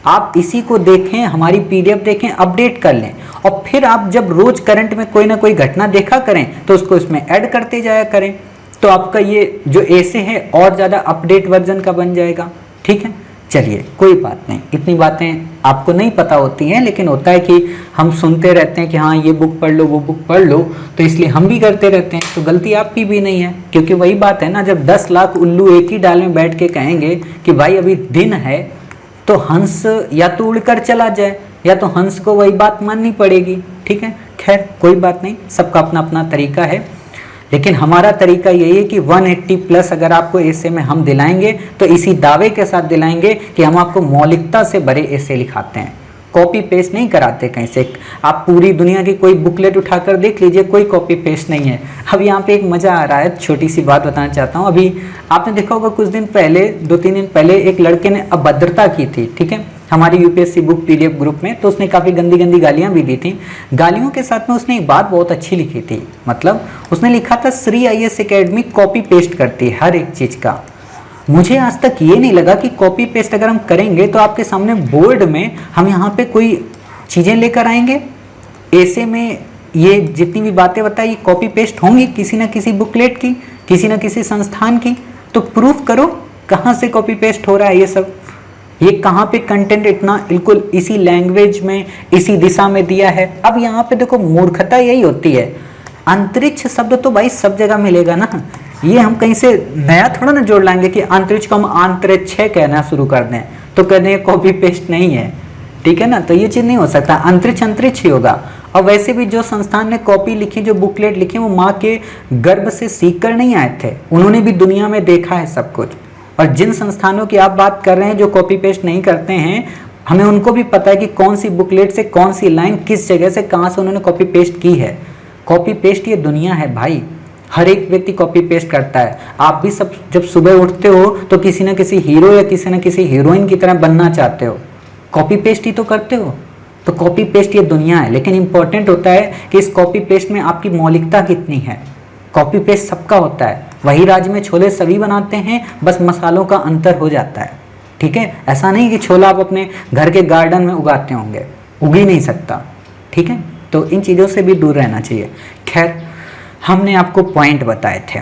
आप इसी को देखें, हमारी पीडीएफ देखें, अपडेट कर लें, और फिर आप जब रोज करंट में कोई ना कोई घटना देखा करें तो उसको इसमें ऐड करते जाया करें, तो आपका ये जो ऐसे है और ज़्यादा अपडेट वर्जन का बन जाएगा। ठीक है, चलिए कोई बात नहीं, इतनी बातें आपको नहीं पता होती हैं, लेकिन होता है कि हम सुनते रहते हैं कि हाँ ये बुक पढ़ लो वो बुक पढ़ लो, तो इसलिए हम भी करते रहते हैं। तो गलती आपकी भी नहीं है, क्योंकि वही बात है ना, जब 10 लाख उल्लू एक ही डाल में बैठ के कहेंगे कि भाई अभी दिन है, तो हंस या तो उड़कर चला जाए या तो हंस को वही बात माननी पड़ेगी। ठीक है, खैर कोई बात नहीं, सबका अपना अपना तरीका है, लेकिन हमारा तरीका यही है कि 180 प्लस अगर आपको ऐसे में हम दिलाएंगे तो इसी दावे के साथ दिलाएंगे कि हम आपको मौलिकता से भरे ऐसे लिखाते हैं, कॉपी पेस्ट नहीं कराते कहीं से। आप पूरी दुनिया की कोई बुकलेट उठाकर देख लीजिए, कोई कॉपी पेस्ट नहीं है। अब यहाँ पे एक मज़ा आ रहा है, छोटी सी बात बताना चाहता हूँ। अभी आपने देखा होगा कुछ दिन पहले, 2-3 दिन पहले एक लड़के ने अभद्रता की थी, ठीक है, हमारी यूपीएससी बुक पीडीएफ ग्रुप में, तो उसने काफ़ी गंदी गंदी गालियाँ भी दी थी। गालियों के साथ में उसने एक बात बहुत अच्छी लिखी थी, मतलब उसने लिखा था Shri IAS academy copy paste करती है हर एक चीज़ का। मुझे आज तक ये नहीं लगा कि कॉपी पेस्ट अगर हम करेंगे तो आपके सामने बोर्ड में हम यहाँ पे कोई चीज़ें लेकर आएंगे, ऐसे में ये जितनी भी बातें बताई कॉपी पेस्ट होंगी किसी न किसी बुकलेट की, किसी न किसी संस्थान की। तो प्रूफ करो कहाँ से कॉपी पेस्ट हो रहा है ये सब, ये कहाँ पे कंटेंट इतना बिल्कुल इसी लैंग्वेज में इसी दिशा में दिया है। अब यहाँ पे देखो मूर्खता यही होती है, अंतरिक्ष शब्द तो भाई सब जगह मिलेगा ना, ये हम कहीं से नया थोड़ा ना जोड़ लाएंगे कि अंतरिक्ष को हम अंतरिक्ष कहना शुरू कर दें तो कहने कॉपी पेस्ट नहीं है, ठीक है ना। तो ये चीज़ नहीं हो सकता, अंतरिक्ष अंतरिक्ष ही होगा। और वैसे भी जो संस्थान ने कॉपी लिखी, जो बुकलेट लिखी, वो माँ के गर्भ से सीख कर नहीं आए थे, उन्होंने भी दुनिया में देखा है सब कुछ। और जिन संस्थानों की आप बात कर रहे हैं जो कॉपी पेस्ट नहीं करते हैं, हमें उनको भी पता है कि कौन सी बुकलेट से कौन सी लाइन किस जगह से कहाँ से उन्होंने कॉपी पेस्ट की है। कॉपी पेस्ट ये दुनिया है भाई, हर एक व्यक्ति कॉपी पेस्ट करता है। आप भी सब जब सुबह उठते हो तो किसी न किसी हीरो या किसी न किसी हीरोइन की तरह बनना चाहते हो, कॉपी पेस्ट ही तो करते हो। तो कॉपी पेस्ट ये दुनिया है, लेकिन इंपॉर्टेंट होता है कि इस कॉपी पेस्ट में आपकी मौलिकता कितनी है। कॉपी पेस्ट सबका होता है, वही राज्य में छोले सभी बनाते हैं, बस मसालों का अंतर हो जाता है। ठीक है, ऐसा नहीं कि छोला आप अपने घर के गार्डन में उगाते होंगे, उग ही नहीं सकता। ठीक है, तो इन चीज़ों से भी दूर रहना चाहिए। खैर, हमने आपको पॉइंट बताए थे,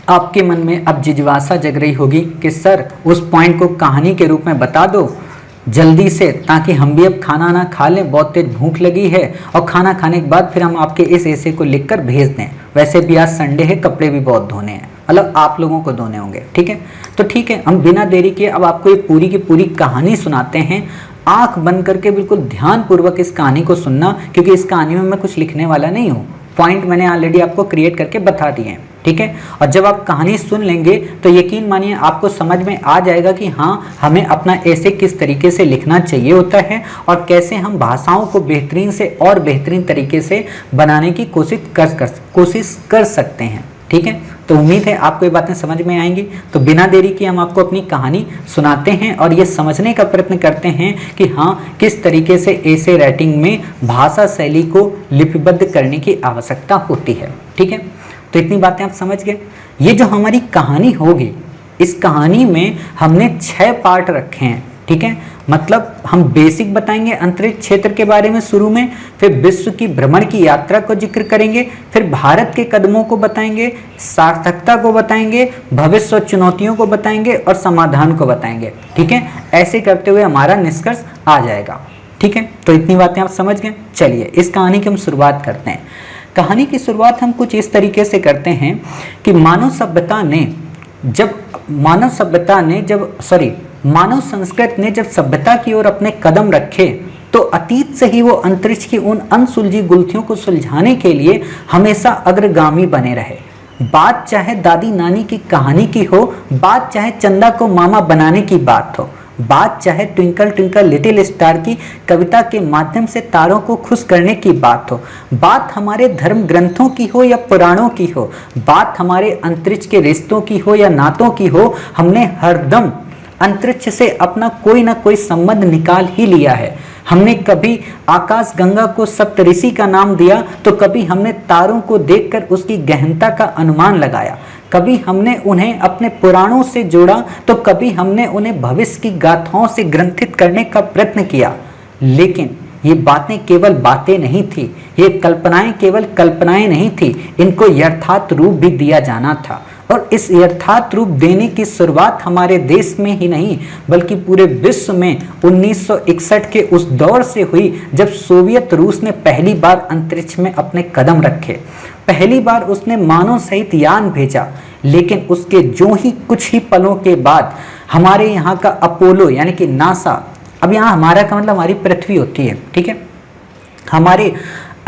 आपके मन में अब जिज्ञासा जग रही होगी कि सर उस पॉइंट को कहानी के रूप में बता दो जल्दी से, ताकि हम भी अब खाना ना खा लें, बहुत तेज भूख लगी है, और खाना खाने के बाद फिर हम आपके इस ऐसे को लिखकर भेज दें। वैसे भी आज संडे है, कपड़े भी बहुत धोने हैं, मतलब आप लोगों को धोने होंगे। ठीक है, तो ठीक है, हम बिना देरी के अब आपको ये पूरी की पूरी कहानी सुनाते हैं। आंख बंद करके बिल्कुल ध्यानपूर्वक इस कहानी को सुनना, क्योंकि इस कहानी में मैं कुछ लिखने वाला नहीं हूँ, पॉइंट मैंने ऑलरेडी आपको क्रिएट करके बता दिए हैं। ठीक है, और जब आप कहानी सुन लेंगे तो यकीन मानिए आपको समझ में आ जाएगा कि हाँ, हमें अपना ऐसे किस तरीके से लिखना चाहिए होता है, और कैसे हम भाषाओं को बेहतरीन से और बेहतरीन तरीके से बनाने की कोशिश कर सकते हैं। ठीक है, तो उम्मीद है आपको ये बातें समझ में आएंगी। तो बिना देरी के हम आपको अपनी कहानी सुनाते हैं और ये समझने का प्रयत्न करते हैं कि हाँ, किस तरीके से ऐसे राइटिंग में भाषा शैली को लिपिबद्ध करने की आवश्यकता होती है। ठीक है, तो इतनी बातें आप समझ गए। ये जो हमारी कहानी होगी, इस कहानी में हमने 6 पार्ट रखे हैं। ठीक है, मतलब हम बेसिक बताएंगे अंतरिक्ष क्षेत्र के बारे में शुरू में, फिर विश्व की भ्रमण की यात्रा को जिक्र करेंगे, फिर भारत के कदमों को बताएंगे, सार्थकता को बताएंगे, भविष्य और चुनौतियों को बताएंगे, और समाधान को बताएंगे। ठीक है, ऐसे करते हुए हमारा निष्कर्ष आ जाएगा। ठीक है, तो इतनी बातें आप समझ गए। चलिए इस कहानी की हम शुरुआत करते हैं। कहानी की शुरुआत हम कुछ इस तरीके से करते हैं कि मानव संस्कृत ने जब सभ्यता की ओर अपने कदम रखे, तो अतीत से ही वो अंतरिक्ष की उन अनसुलझी गुत्थियों को सुलझाने के लिए हमेशा अग्रगामी बने रहे। बात चाहे दादी नानी की कहानी की हो, बात चाहे चंदा को मामा बनाने की बात हो, बात चाहे ट्विंकल ट्विंकल लिटिल स्टार की कविता के माध्यम से तारों को खुश करने की बात हो, बात हमारे धर्म ग्रंथों की हो या पुराणों की हो, बात हमारे अंतरिक्ष के रिश्तों की हो या नातों की हो, हमने हरदम अंतरिक्ष से अपना कोई ना कोई संबंध निकाल ही लिया है। हमने कभी आकाश गंगा को सप्तऋषि का नाम दिया, तो कभी हमने तारों को देखकर उसकी गहनता का अनुमान लगाया, कभी हमने उन्हें अपने पुराणों से जोड़ा, तो कभी हमने उन्हें भविष्य की गाथाओं से ग्रंथित करने का प्रयत्न किया। लेकिन ये बातें केवल बातें नहीं थी, ये कल्पनाएं केवल कल्पनाएं नहीं थी, इनको यथार्थ रूप भी दिया जाना था। और इस यथार्थ रूप देने की शुरुआत हमारे देश में ही नहीं बल्कि पूरे विश्व में 1961 के उस दौर से हुई, जब सोवियत रूस ने पहली बार अंतरिक्ष में अपने कदम रखे। पहली बार उसने मानव सहित यान भेजा, लेकिन उसके जो ही कुछ ही पलों के बाद हमारे यहाँ का अपोलो यानी कि नासा, अब यहाँ हमारा का मतलब हमारी पृथ्वी होती है, ठीक है, हमारे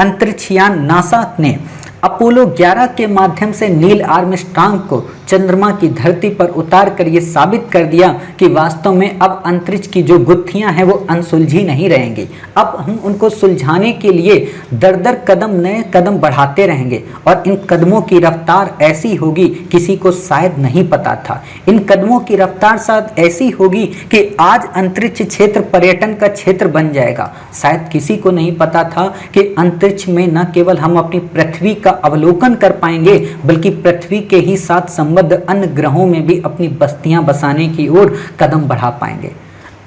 अंतरिक्षयान नासा ने अपोलो 11 के माध्यम से नील आर्मस्ट्रांग को चंद्रमा की धरती पर उतार कर ये साबित कर दिया कि वास्तव में अब अंतरिक्ष की जो गुत्थियां हैं वो अनसुलझी नहीं रहेंगी। अब हम उनको सुलझाने के लिए दर दर कदम नए कदम बढ़ाते रहेंगे, और इन कदमों की रफ्तार ऐसी होगी किसी को शायद नहीं पता था। इन कदमों की रफ्तार शायद ऐसी होगी कि आज अंतरिक्ष क्षेत्र पर्यटन का क्षेत्र बन जाएगा। शायद किसी को नहीं पता था कि अंतरिक्ष में न केवल हम अपनी पृथ्वी का अवलोकन कर पाएंगे, बल्कि पृथ्वी के ही साथ संबद्ध अन्य ग्रहों में भी अपनी बस्तियां बसाने की ओर कदम बढ़ा पाएंगे।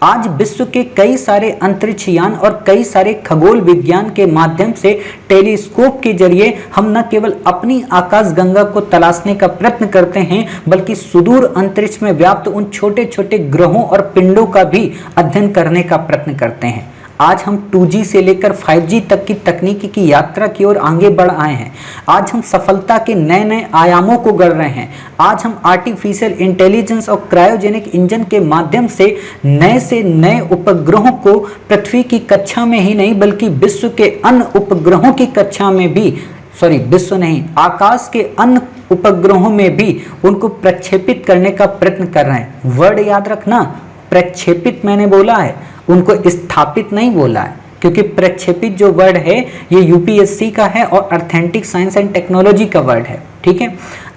आज विश्व के कई सारे अंतरिक्षयान और कई सारे खगोल विज्ञान के माध्यम से टेलीस्कोप के जरिए हम न केवल अपनी आकाश गंगा को तलाशने का प्रयत्न करते हैं, बल्कि सुदूर अंतरिक्ष में व्याप्त उन छोटे छोटे ग्रहों और पिंडों का भी अध्ययन करने का प्रयत्न करते हैं। आज हम 2G से लेकर 5G तक की तकनीकी की यात्रा की ओर आगे बढ़ आए हैं। आज हम सफलता के नए नए आयामों को गढ़ रहे हैं। आज हम आर्टिफिशियल इंटेलिजेंस और क्रायोजेनिक इंजन के माध्यम से नए उपग्रहों को पृथ्वी की कक्षा में ही नहीं बल्कि विश्व के अन्य उपग्रहों की कक्षा में भी, विश्व नहीं, आकाश के अन्य उपग्रहों में भी उनको प्रक्षेपित करने का प्रयत्न कर रहे हैं। वर्ड याद रखना, प्रक्षेपित मैंने बोला है, उनको स्थापित नहीं बोला है, क्योंकि प्रक्षेपित जो वर्ड है ये यूपीएससी का है और ऑथेंटिक साइंस एंड टेक्नोलॉजी का वर्ड है। ठीक है,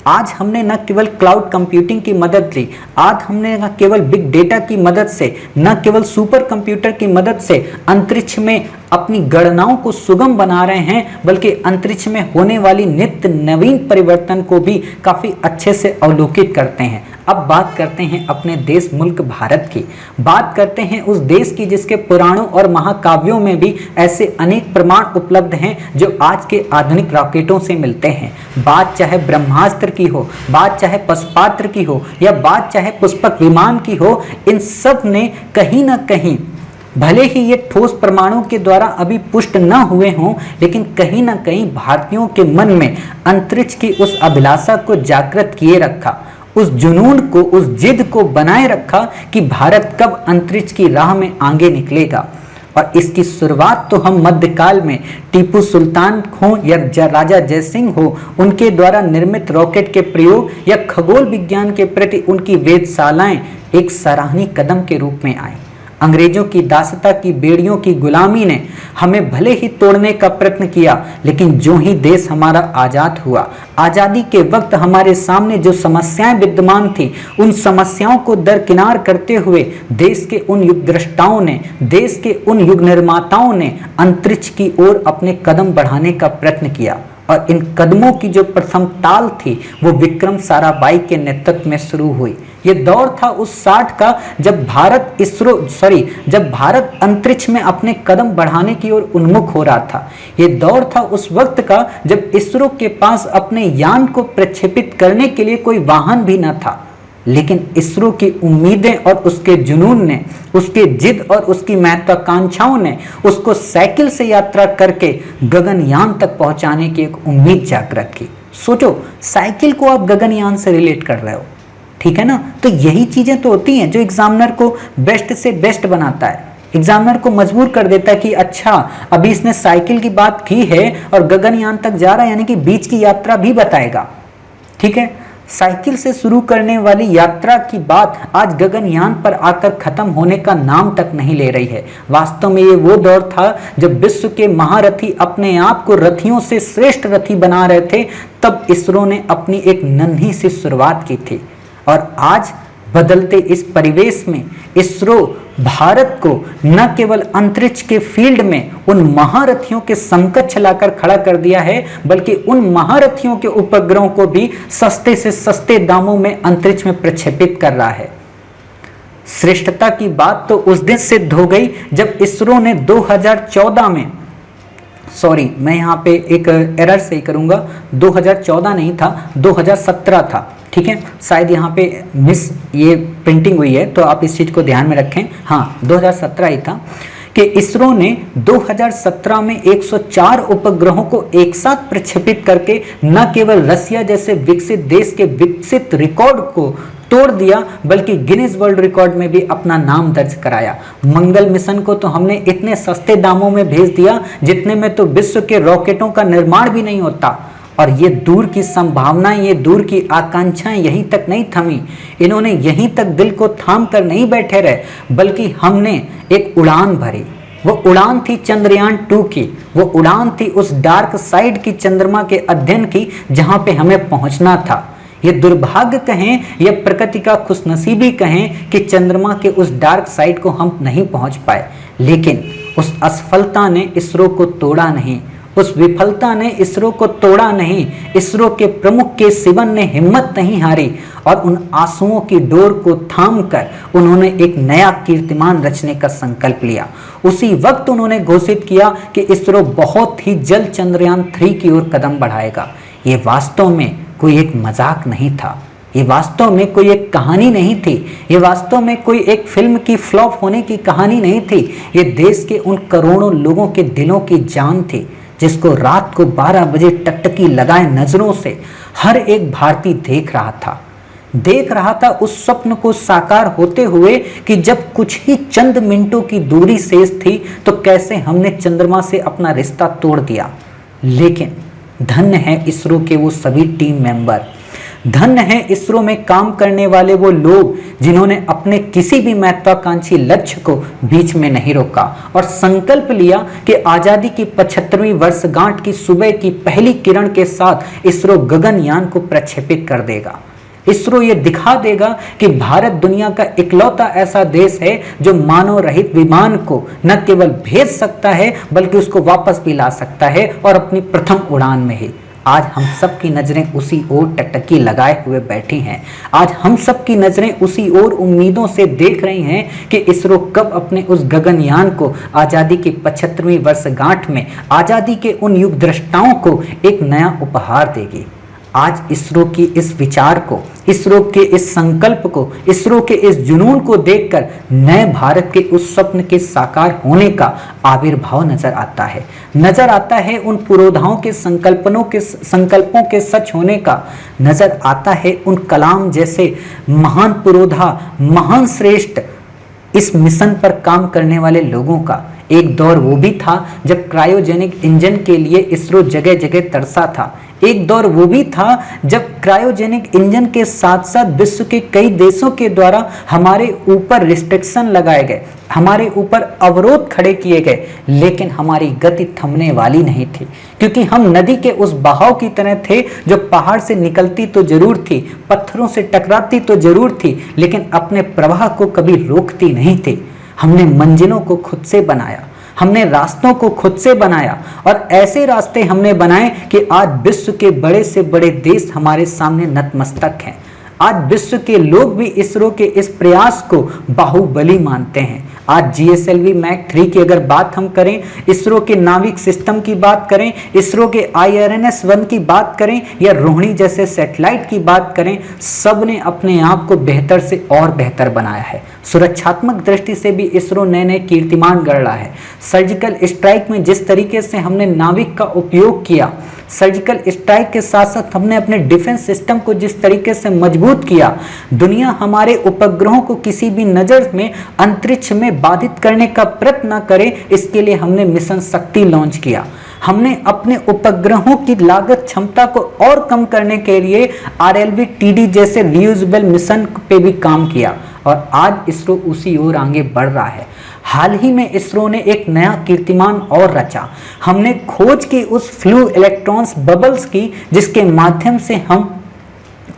आज हमने न केवल क्लाउड कंप्यूटिंग की मदद ली, आज हमने न केवल बिग डेटा की मदद से, न केवल सुपर कंप्यूटर की मदद से अंतरिक्ष में अपनी गणनाओं को सुगम बना रहे हैं, बल्कि अंतरिक्ष में होने वाली नित्य नवीन परिवर्तन को भी काफी अच्छे से अवलोकित करते हैं। अब बात करते हैं अपने देश मुल्क भारत की, बात करते हैं उस देश की जिसके पुराणों और महाकाव्यों में भी ऐसे अनेक प्रमाण उपलब्ध हैं जो आज के आधुनिक रॉकेटों से मिलते हैं। बात चाहे ब्रह्मास्त्र की हो, बात चाहे पशुपात्र की हो, या बात चाहे पुष्पक विमान की हो, इन सब ने कहीं ना कहीं, भले ही ये ठोस प्रमाणों के द्वारा अभी पुष्ट न हुए हों, लेकिन कहीं ना कहीं भारतीयों के मन में अंतरिक्ष की उस अभिलाषा को जागृत किए रखा, उस जुनून को, उस जिद को बनाए रखा कि भारत कब अंतरिक्ष की राह में आगे निकलेगा। और इसकी शुरुआत तो हम मध्यकाल में टीपू सुल्तान हो या राजा जयसिंह हो, उनके द्वारा निर्मित रॉकेट के प्रयोग या खगोल विज्ञान के प्रति उनकी वेधशालाएं एक सराहनीय कदम के रूप में आई। अंग्रेजों की दासता की बेड़ियों की गुलामी ने हमें भले ही तोड़ने का प्रयत्न किया, लेकिन जो ही देश हमारा आज़ाद हुआ, आज़ादी के वक्त हमारे सामने जो समस्याएं विद्यमान थी, उन समस्याओं को दरकिनार करते हुए देश के उन युग द्रष्टाओं ने, देश के उन युग निर्माताओं ने अंतरिक्ष की ओर अपने कदम बढ़ाने का प्रयत्न किया। और इन कदमों की जो प्रथम ताल थी वो विक्रम साराभाई के नेतृत्व में शुरू हुई। ये दौर था उस 60 का जब भारत अंतरिक्ष में अपने कदम बढ़ाने की ओर उन्मुख हो रहा था। ये दौर था उस वक्त का जब इसरो के पास अपने यान को प्रक्षेपित करने के लिए कोई वाहन भी न था, लेकिन इसरो की उम्मीदें और उसके जुनून ने, उसके जिद और उसकी महत्वाकांक्षाओं ने उसको साइकिल से यात्रा करके गगनयान तक पहुंचाने की एक उम्मीद जागृत की। सोचो, साइकिल को आप गगनयान से रिलेट कर रहे हो, ठीक है ना? तो यही चीजें तो होती हैं जो एग्जामिनर को बेस्ट से बेस्ट बनाता है, एग्जामिनर को मजबूर कर देता है कि अच्छा अभी इसने साइकिल की बात की है और गगनयान तक जा रहा है, यानी कि बीच की यात्रा भी बताएगा। ठीक है, साइकिल से शुरू करने वाली यात्रा की बात आज गगनयान पर आकर खत्म होने का नाम तक नहीं ले रही है। वास्तव में ये वो दौर था जब विश्व के महारथी अपने आप को रथियों से श्रेष्ठ रथी बना रहे थे, तब इसरो ने अपनी एक नन्ही सी शुरुआत की थी। और आज बदलते इस परिवेश में इसरो भारत को न केवल अंतरिक्ष के फील्ड में उन महारथियों के समकक्ष लाकर खड़ा कर दिया है, बल्कि उन महारथियों के उपग्रहों को भी सस्ते से सस्ते दामों में अंतरिक्ष में प्रक्षेपित कर रहा है। श्रेष्ठता की बात तो उस दिन सिद्ध हो गई जब इसरो ने 2014 में, मैं यहाँ पे एक एरर सही करूंगा, 2014 नहीं था, 2017 था। ठीक है, शायद यहाँ पे ये प्रिंटिंग हुई है, तो आप इस चीज़ को ध्यान में रखें। हाँ, 2017 ही था कि इसरो ने 2017 में 104 उपग्रहों को एक साथ प्रक्षेपित करके न केवल रसिया जैसे विकसित देश के विकसित रिकॉर्ड को तोड़ दिया, बल्कि गिनीज वर्ल्ड रिकॉर्ड में भी अपना नाम दर्ज कराया। मंगल मिशन को तो हमने इतने सस्ते दामों में भेज दिया जितने में तो विश्व के रॉकेटों का निर्माण भी नहीं होता। और ये दूर की संभावनाएं, ये दूर की आकांक्षाएं यहीं तक नहीं थमी, इन्होंने यहीं तक दिल को थाम कर नहीं बैठे रहे, बल्कि हमने एक उड़ान भरी। वो उड़ान थी चंद्रयान 2 की, वो उड़ान थी उस डार्क साइड की चंद्रमा के अध्ययन की जहां पे हमें पहुंचना था। ये दुर्भाग्य कहें या प्रकृति का खुशनसीबी कहें कि चंद्रमा के उस डार्क साइड को हम नहीं पहुंच पाए, लेकिन उस असफलता ने इसरो को तोड़ा नहीं, उस विफलता ने इसरो को तोड़ा नहीं। इसरो के प्रमुख के शिवन ने हिम्मत नहीं हारी और उन आंसुओं की डोर को थाम कर उन्होंने एक नया कीर्तिमान रचने का संकल्प लिया। उसी वक्त उन्होंने घोषित किया कि इसरो बहुत ही जल्द चंद्रयान 3 की ओर कदम बढ़ाएगा। ये वास्तव में कोई एक मजाक नहीं था, ये वास्तव में कोई एक कहानी नहीं थी, ये वास्तव में कोई एक फिल्म की फ्लॉप होने की कहानी नहीं थी। ये देश के उन करोड़ों लोगों के दिलों की जान थी, जिसको रात को 12 बजे टकटकी लगाए नजरों से हर एक भारतीय देख रहा था उस स्वप्न को साकार होते हुए कि जब कुछ ही चंद मिनटों की दूरी शेष थी तो कैसे हमने चंद्रमा से अपना रिश्ता तोड़ दिया। लेकिन धन्य है इसरो के वो सभी टीम मेंबर, धन्य है इसरो में काम करने वाले वो लोग जिन्होंने अपने किसी भी महत्वाकांक्षी लक्ष्य को बीच में नहीं रोका और संकल्प लिया कि आजादी की 75वीं वर्षगांठ की सुबह की पहली किरण के साथ इसरो गगनयान को प्रक्षेपित कर देगा। इसरो ये दिखा देगा कि भारत दुनिया का इकलौता ऐसा देश है जो मानव रहित विमान को न केवल भेज सकता है बल्कि उसको वापस भी ला सकता है, और अपनी प्रथम उड़ान में ही। आज हम सब की नजरें उसी ओर टकटकी लगाए हुए बैठी हैं। आज हम सब की नजरें उसी ओर उम्मीदों से देख रही हैं कि इसरो कब अपने उस गगनयान को आजादी की 75वीं वर्षगांठ में आजादी के उन युग दृष्टाओं को एक नया उपहार देगी। आज इसरो की इस विचार को, इसरो के इस संकल्प को, इसरो के इस जुनून को देखकर नए भारत के उस स्वप्न के साकार होने का आविर्भाव नजर आता है उन पुरोधाओं के संकल्पों के सच होने का, नजर आता है उन कलाम जैसे महान पुरोधा, महान श्रेष्ठ इस मिशन पर काम करने वाले लोगों का। एक दौर वो भी था जब क्रायोजेनिक इंजन के लिए इसरो जगह जगह तरसा था। एक दौर वो भी था जब क्रायोजेनिक इंजन के साथ साथ विश्व के कई देशों के द्वारा हमारे ऊपर रिस्ट्रिक्शन लगाए गए, हमारे ऊपर अवरोध खड़े किए गए, लेकिन हमारी गति थमने वाली नहीं थी, क्योंकि हम नदी के उस बहाव की तरह थे जो पहाड़ से निकलती तो जरूर थी, पत्थरों से टकराती तो जरूर थी, लेकिन अपने प्रवाह को कभी रोकती नहीं थी। हमने मंजिलों को खुद से बनाया, हमने रास्तों को खुद से बनाया, और ऐसे रास्ते हमने बनाए कि आज विश्व के बड़े से बड़े देश हमारे सामने नतमस्तक हैं। आज विश्व के लोग भी इसरो के इस प्रयास को बाहुबली मानते हैं। आज GSLV Mark 3 की अगर बात हम करें, इसरो के नाविक सिस्टम की बात करें, इसरो के IRNS-1 की बात करें या रोहिणी जैसे सैटेलाइट की बात करें, सब ने अपने आप को बेहतर से और बेहतर बनाया है। सुरक्षात्मक दृष्टि से भी इसरो नए नए कीर्तिमान गढ़ रहा है। सर्जिकल स्ट्राइक में जिस तरीके से हमने नाविक का उपयोग किया, सर्जिकल स्ट्राइक के साथ साथ हमने अपने डिफेंस सिस्टम को जिस तरीके से मजबूत किया, दुनिया हमारे उपग्रहों को किसी भी नजर में अंतरिक्ष में बाधित करने का प्रयत्न न करे, इसके लिए हमने मिशन शक्ति लॉन्च किया। हमने अपने उपग्रहों की लागत क्षमता को और कम करने के लिए RLV-TD जैसे रियूजेबल मिशन पे भी काम किया, और आज इसरो उसी ओर आगे बढ़ रहा है। हाल ही में इसरो ने एक नया कीर्तिमान और रचा। हमने खोज की उस फ्लू इलेक्ट्रॉन्स बबल्स की, जिसके माध्यम से हम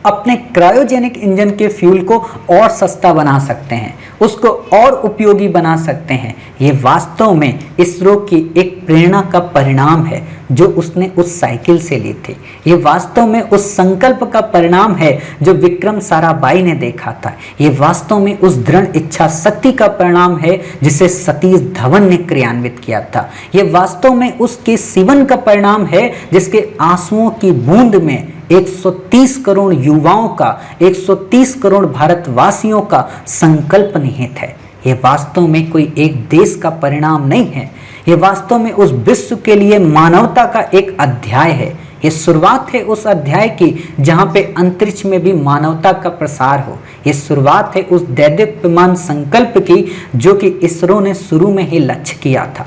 अपने क्रायोजेनिक इंजन के फ्यूल को और सस्ता बना सकते हैं, उसको और उपयोगी बना सकते हैं। ये वास्तव में इसरो की एक प्रेरणा का परिणाम है जो उसने उस साइकिल से ली थी। ये वास्तव में उस संकल्प का परिणाम है जो विक्रम साराभाई ने देखा था। ये वास्तव में उस दृढ़ इच्छा शक्ति का परिणाम है जिसे सतीश धवन ने क्रियान्वित किया था। ये वास्तव में उसके सीवन का परिणाम है जिसके आंसुओं की बूंद में 130 करोड़ युवाओं का, 130 करोड़ भारतवासियों का संकल्प निहित है। ये वास्तव में कोई एक देश का परिणाम नहीं है, ये वास्तव में उस विश्व के लिए मानवता का एक अध्याय है। ये शुरुआत है उस अध्याय की जहां पे अंतरिक्ष में भी मानवता का प्रसार हो। ये शुरुआत है उस दैदीप्यमान संकल्प की जो कि इसरो ने शुरू में ही लक्ष्य किया था।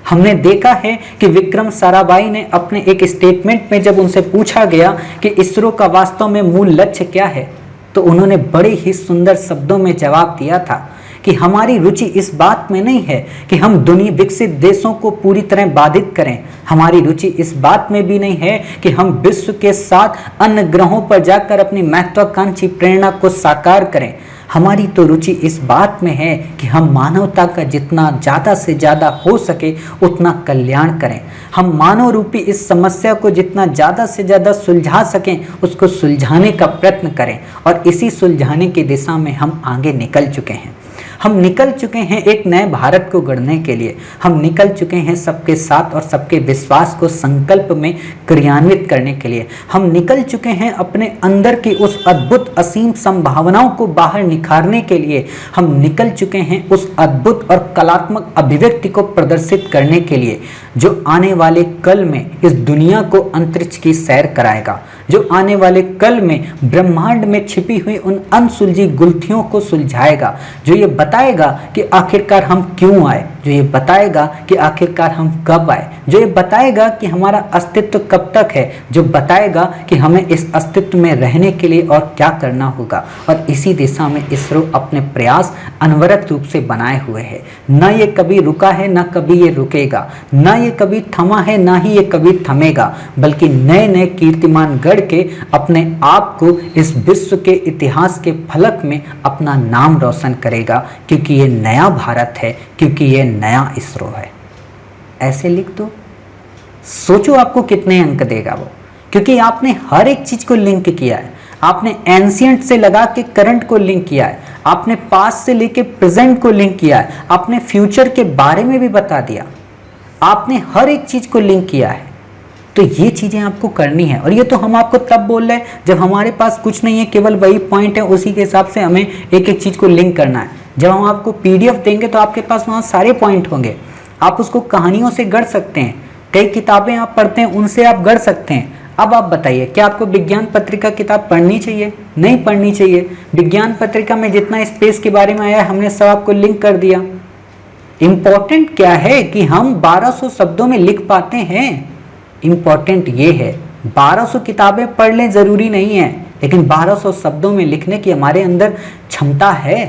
हमने देखा है कि विक्रम साराभाई ने अपने एक स्टेटमेंट में जब उनसे पूछा गया कि इसरो का वास्तव में मूल लक्ष्य क्या है, तो उन्होंने बड़े ही सुंदर शब्दों में जवाब दिया था कि हमारी रुचि इस बात में नहीं है कि हम दुनिया विकसित देशों को पूरी तरह बाधित करें। हमारी रुचि इस बात में भी नहीं है कि हम विश्व के साथ अन्य ग्रहों पर जाकर अपनी महत्वाकांक्षी प्रेरणा को साकार करें। हमारी तो रुचि इस बात में है कि हम मानवता का जितना ज़्यादा से ज़्यादा हो सके उतना कल्याण करें। हम मानव रूपी इस समस्या को जितना ज़्यादा से ज़्यादा सुलझा सकें उसको सुलझाने का प्रयत्न करें, और इसी सुलझाने की दिशा में हम आगे निकल चुके हैं। हम निकल चुके हैं एक नए भारत को गढ़ने के लिए। हम निकल चुके हैं सबके साथ और सबके विश्वास को संकल्प में क्रियान्वित करने के लिए। हम निकल चुके हैं अपने अंदर की उस अद्भुत असीम संभावनाओं को बाहर निखारने के लिए। हम निकल चुके हैं उस अद्भुत और कलात्मक अभिव्यक्ति को प्रदर्शित करने के लिए जो आने वाले कल में इस दुनिया को अंतरिक्ष की सैर कराएगा, जो आने वाले कल में ब्रह्मांड में छिपी हुई उन अनसुलझी गुत्थियों को सुलझाएगा, जो ये बताएगा कि आखिरकार हम क्यों आए, जो ये बताएगा कि आखिरकार हम कब आए, जो ये बताएगा कि हमारा अस्तित्व कब तक है, जो बताएगा कि हमें इस अस्तित्व में रहने के लिए और क्या करना होगा। और इसी दिशा में इसरो अपने प्रयास अनवरत रूप से बनाए हुए है। न ये कभी रुका है, न कभी ये रुकेगा, न ये कभी थमा है, न ही ये कभी थमेगा, बल्कि नए नए कीर्तिमान गढ़ के अपने आप को इस विश्व के इतिहास के फलक में अपना नाम रोशन करेगा, क्योंकि ये नया भारत है, क्योंकि ये नया इसरो है। ऐसे लिख दो, सोचो आपको कितने अंक देगा वो, क्योंकि आपने हर एक चीज को लिंक किया है। आपने एंशिएंट से लगा के करंट को लिंक किया है, आपने पास्ट से लेके प्रेजेंट को लिंक किया है, आपने फ्यूचर के बारे में भी बता दिया, आपने हर एक चीज को लिंक किया है। तो ये चीजें आपको करनी है। और ये तो हम आपको तब बोल रहे हैं जब हमारे पास कुछ नहीं है, केवल वही पॉइंट है, उसी के हिसाब से हमें एक एक चीज को लिंक करना है। जब हम आपको पीडीएफ देंगे तो आपके पास वहाँ सारे पॉइंट होंगे, आप उसको कहानियों से गढ़ सकते हैं, कई किताबें आप पढ़ते हैं उनसे आप गढ़ सकते हैं। अब आप बताइए, क्या आपको विज्ञान पत्रिका किताब पढ़नी चाहिए? नहीं पढ़नी चाहिए। विज्ञान पत्रिका में जितना स्पेस के बारे में आया हमने सब आपको लिंक कर दिया। इंपॉर्टेंट क्या है कि हम 1200 शब्दों में लिख पाते हैं। इंपॉर्टेंट ये है, 1200 किताबें पढ़ लें जरूरी नहीं है, लेकिन 1200 शब्दों में लिखने की हमारे अंदर क्षमता है,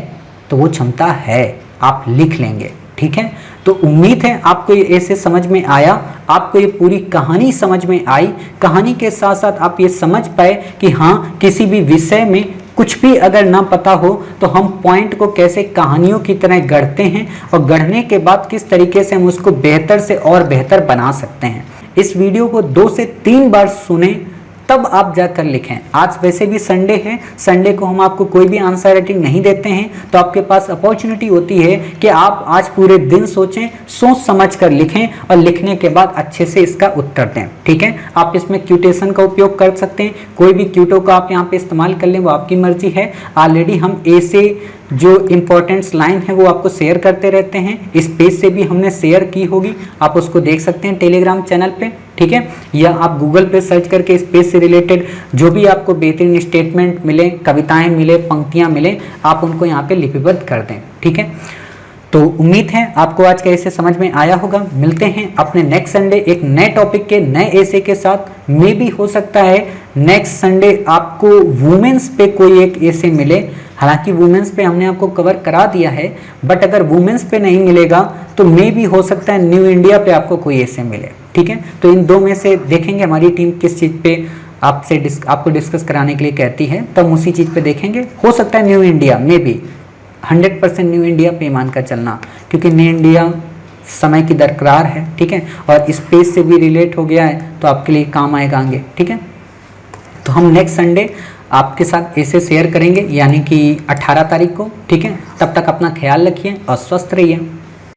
तो वो क्षमता है, आप लिख लेंगे। ठीक है, तो उम्मीद है आपको ये ऐसे समझ में आया, आपको ये पूरी कहानी समझ में आई। कहानी के साथ साथ आप ये समझ पाए कि हाँ, किसी भी विषय में कुछ भी अगर ना पता हो तो हम पॉइंट को कैसे कहानियों की तरह गढ़ते हैं, और गढ़ने के बाद किस तरीके से हम उसको बेहतर से और बेहतर बना सकते हैं। इस वीडियो को 2 से 3 बार सुने, तब आप जाकर लिखें। आज वैसे भी संडे है, संडे को हम आपको कोई भी आंसर राइटिंग नहीं देते हैं, तो आपके पास अपॉर्चुनिटी होती है कि आप आज पूरे दिन सोचें, सोच समझ कर लिखें, और लिखने के बाद अच्छे से इसका उत्तर दें। ठीक है, आप इसमें क्यूटेशन का उपयोग कर सकते हैं, कोई भी क्यूटो का आप यहाँ पे इस्तेमाल कर लें, वो आपकी मर्जी है। ऑलरेडी हम ऐसे जो इंपॉर्टेंट्स लाइन है वो आपको शेयर करते रहते हैं, इस पेज से भी हमने शेयर की होगी, आप उसको देख सकते हैं टेलीग्राम चैनल पे। ठीक है, या आप गूगल पे सर्च करके इस पेज से रिलेटेड जो भी आपको बेहतरीन स्टेटमेंट मिले, कविताएं मिले, पंक्तियां मिले, आप उनको यहाँ पे लिपिबद्ध कर दें। ठीक है, तो उम्मीद है आपको आज का ऐसे समझ में आया होगा। मिलते हैं अपने नेक्स्ट संडे एक नए टॉपिक के नए ऐसे के साथ। मे भी हो सकता है नेक्स्ट संडे आपको वुमेन्स पे कोई एक ऐसे मिले, हालांकि वुमेन्स पे हमने आपको कवर करा दिया है, बट अगर वुमेन्स पे नहीं मिलेगा तो मे भी हो सकता है न्यू इंडिया पे आपको कोई ऐसे मिले। ठीक है, तो इन 2 में से देखेंगे हमारी टीम किस चीज़ पे आपको डिस्कस कराने के लिए कहती है, तब उसी चीज़ पे देखेंगे। हो सकता है new India, may be 100% new India पे मान कर चलना, क्योंकि न्यू इंडिया समय की दरकरार है। ठीक है, और स्पेस से भी रिलेट हो गया है, तो आपके लिए काम आएगा आगे। ठीक है, तो हम नेक्स्ट संडे आपके साथ ऐसे शेयर करेंगे, यानी कि 18 तारीख को। ठीक है, तब तक अपना ख्याल रखिए और स्वस्थ रहिए।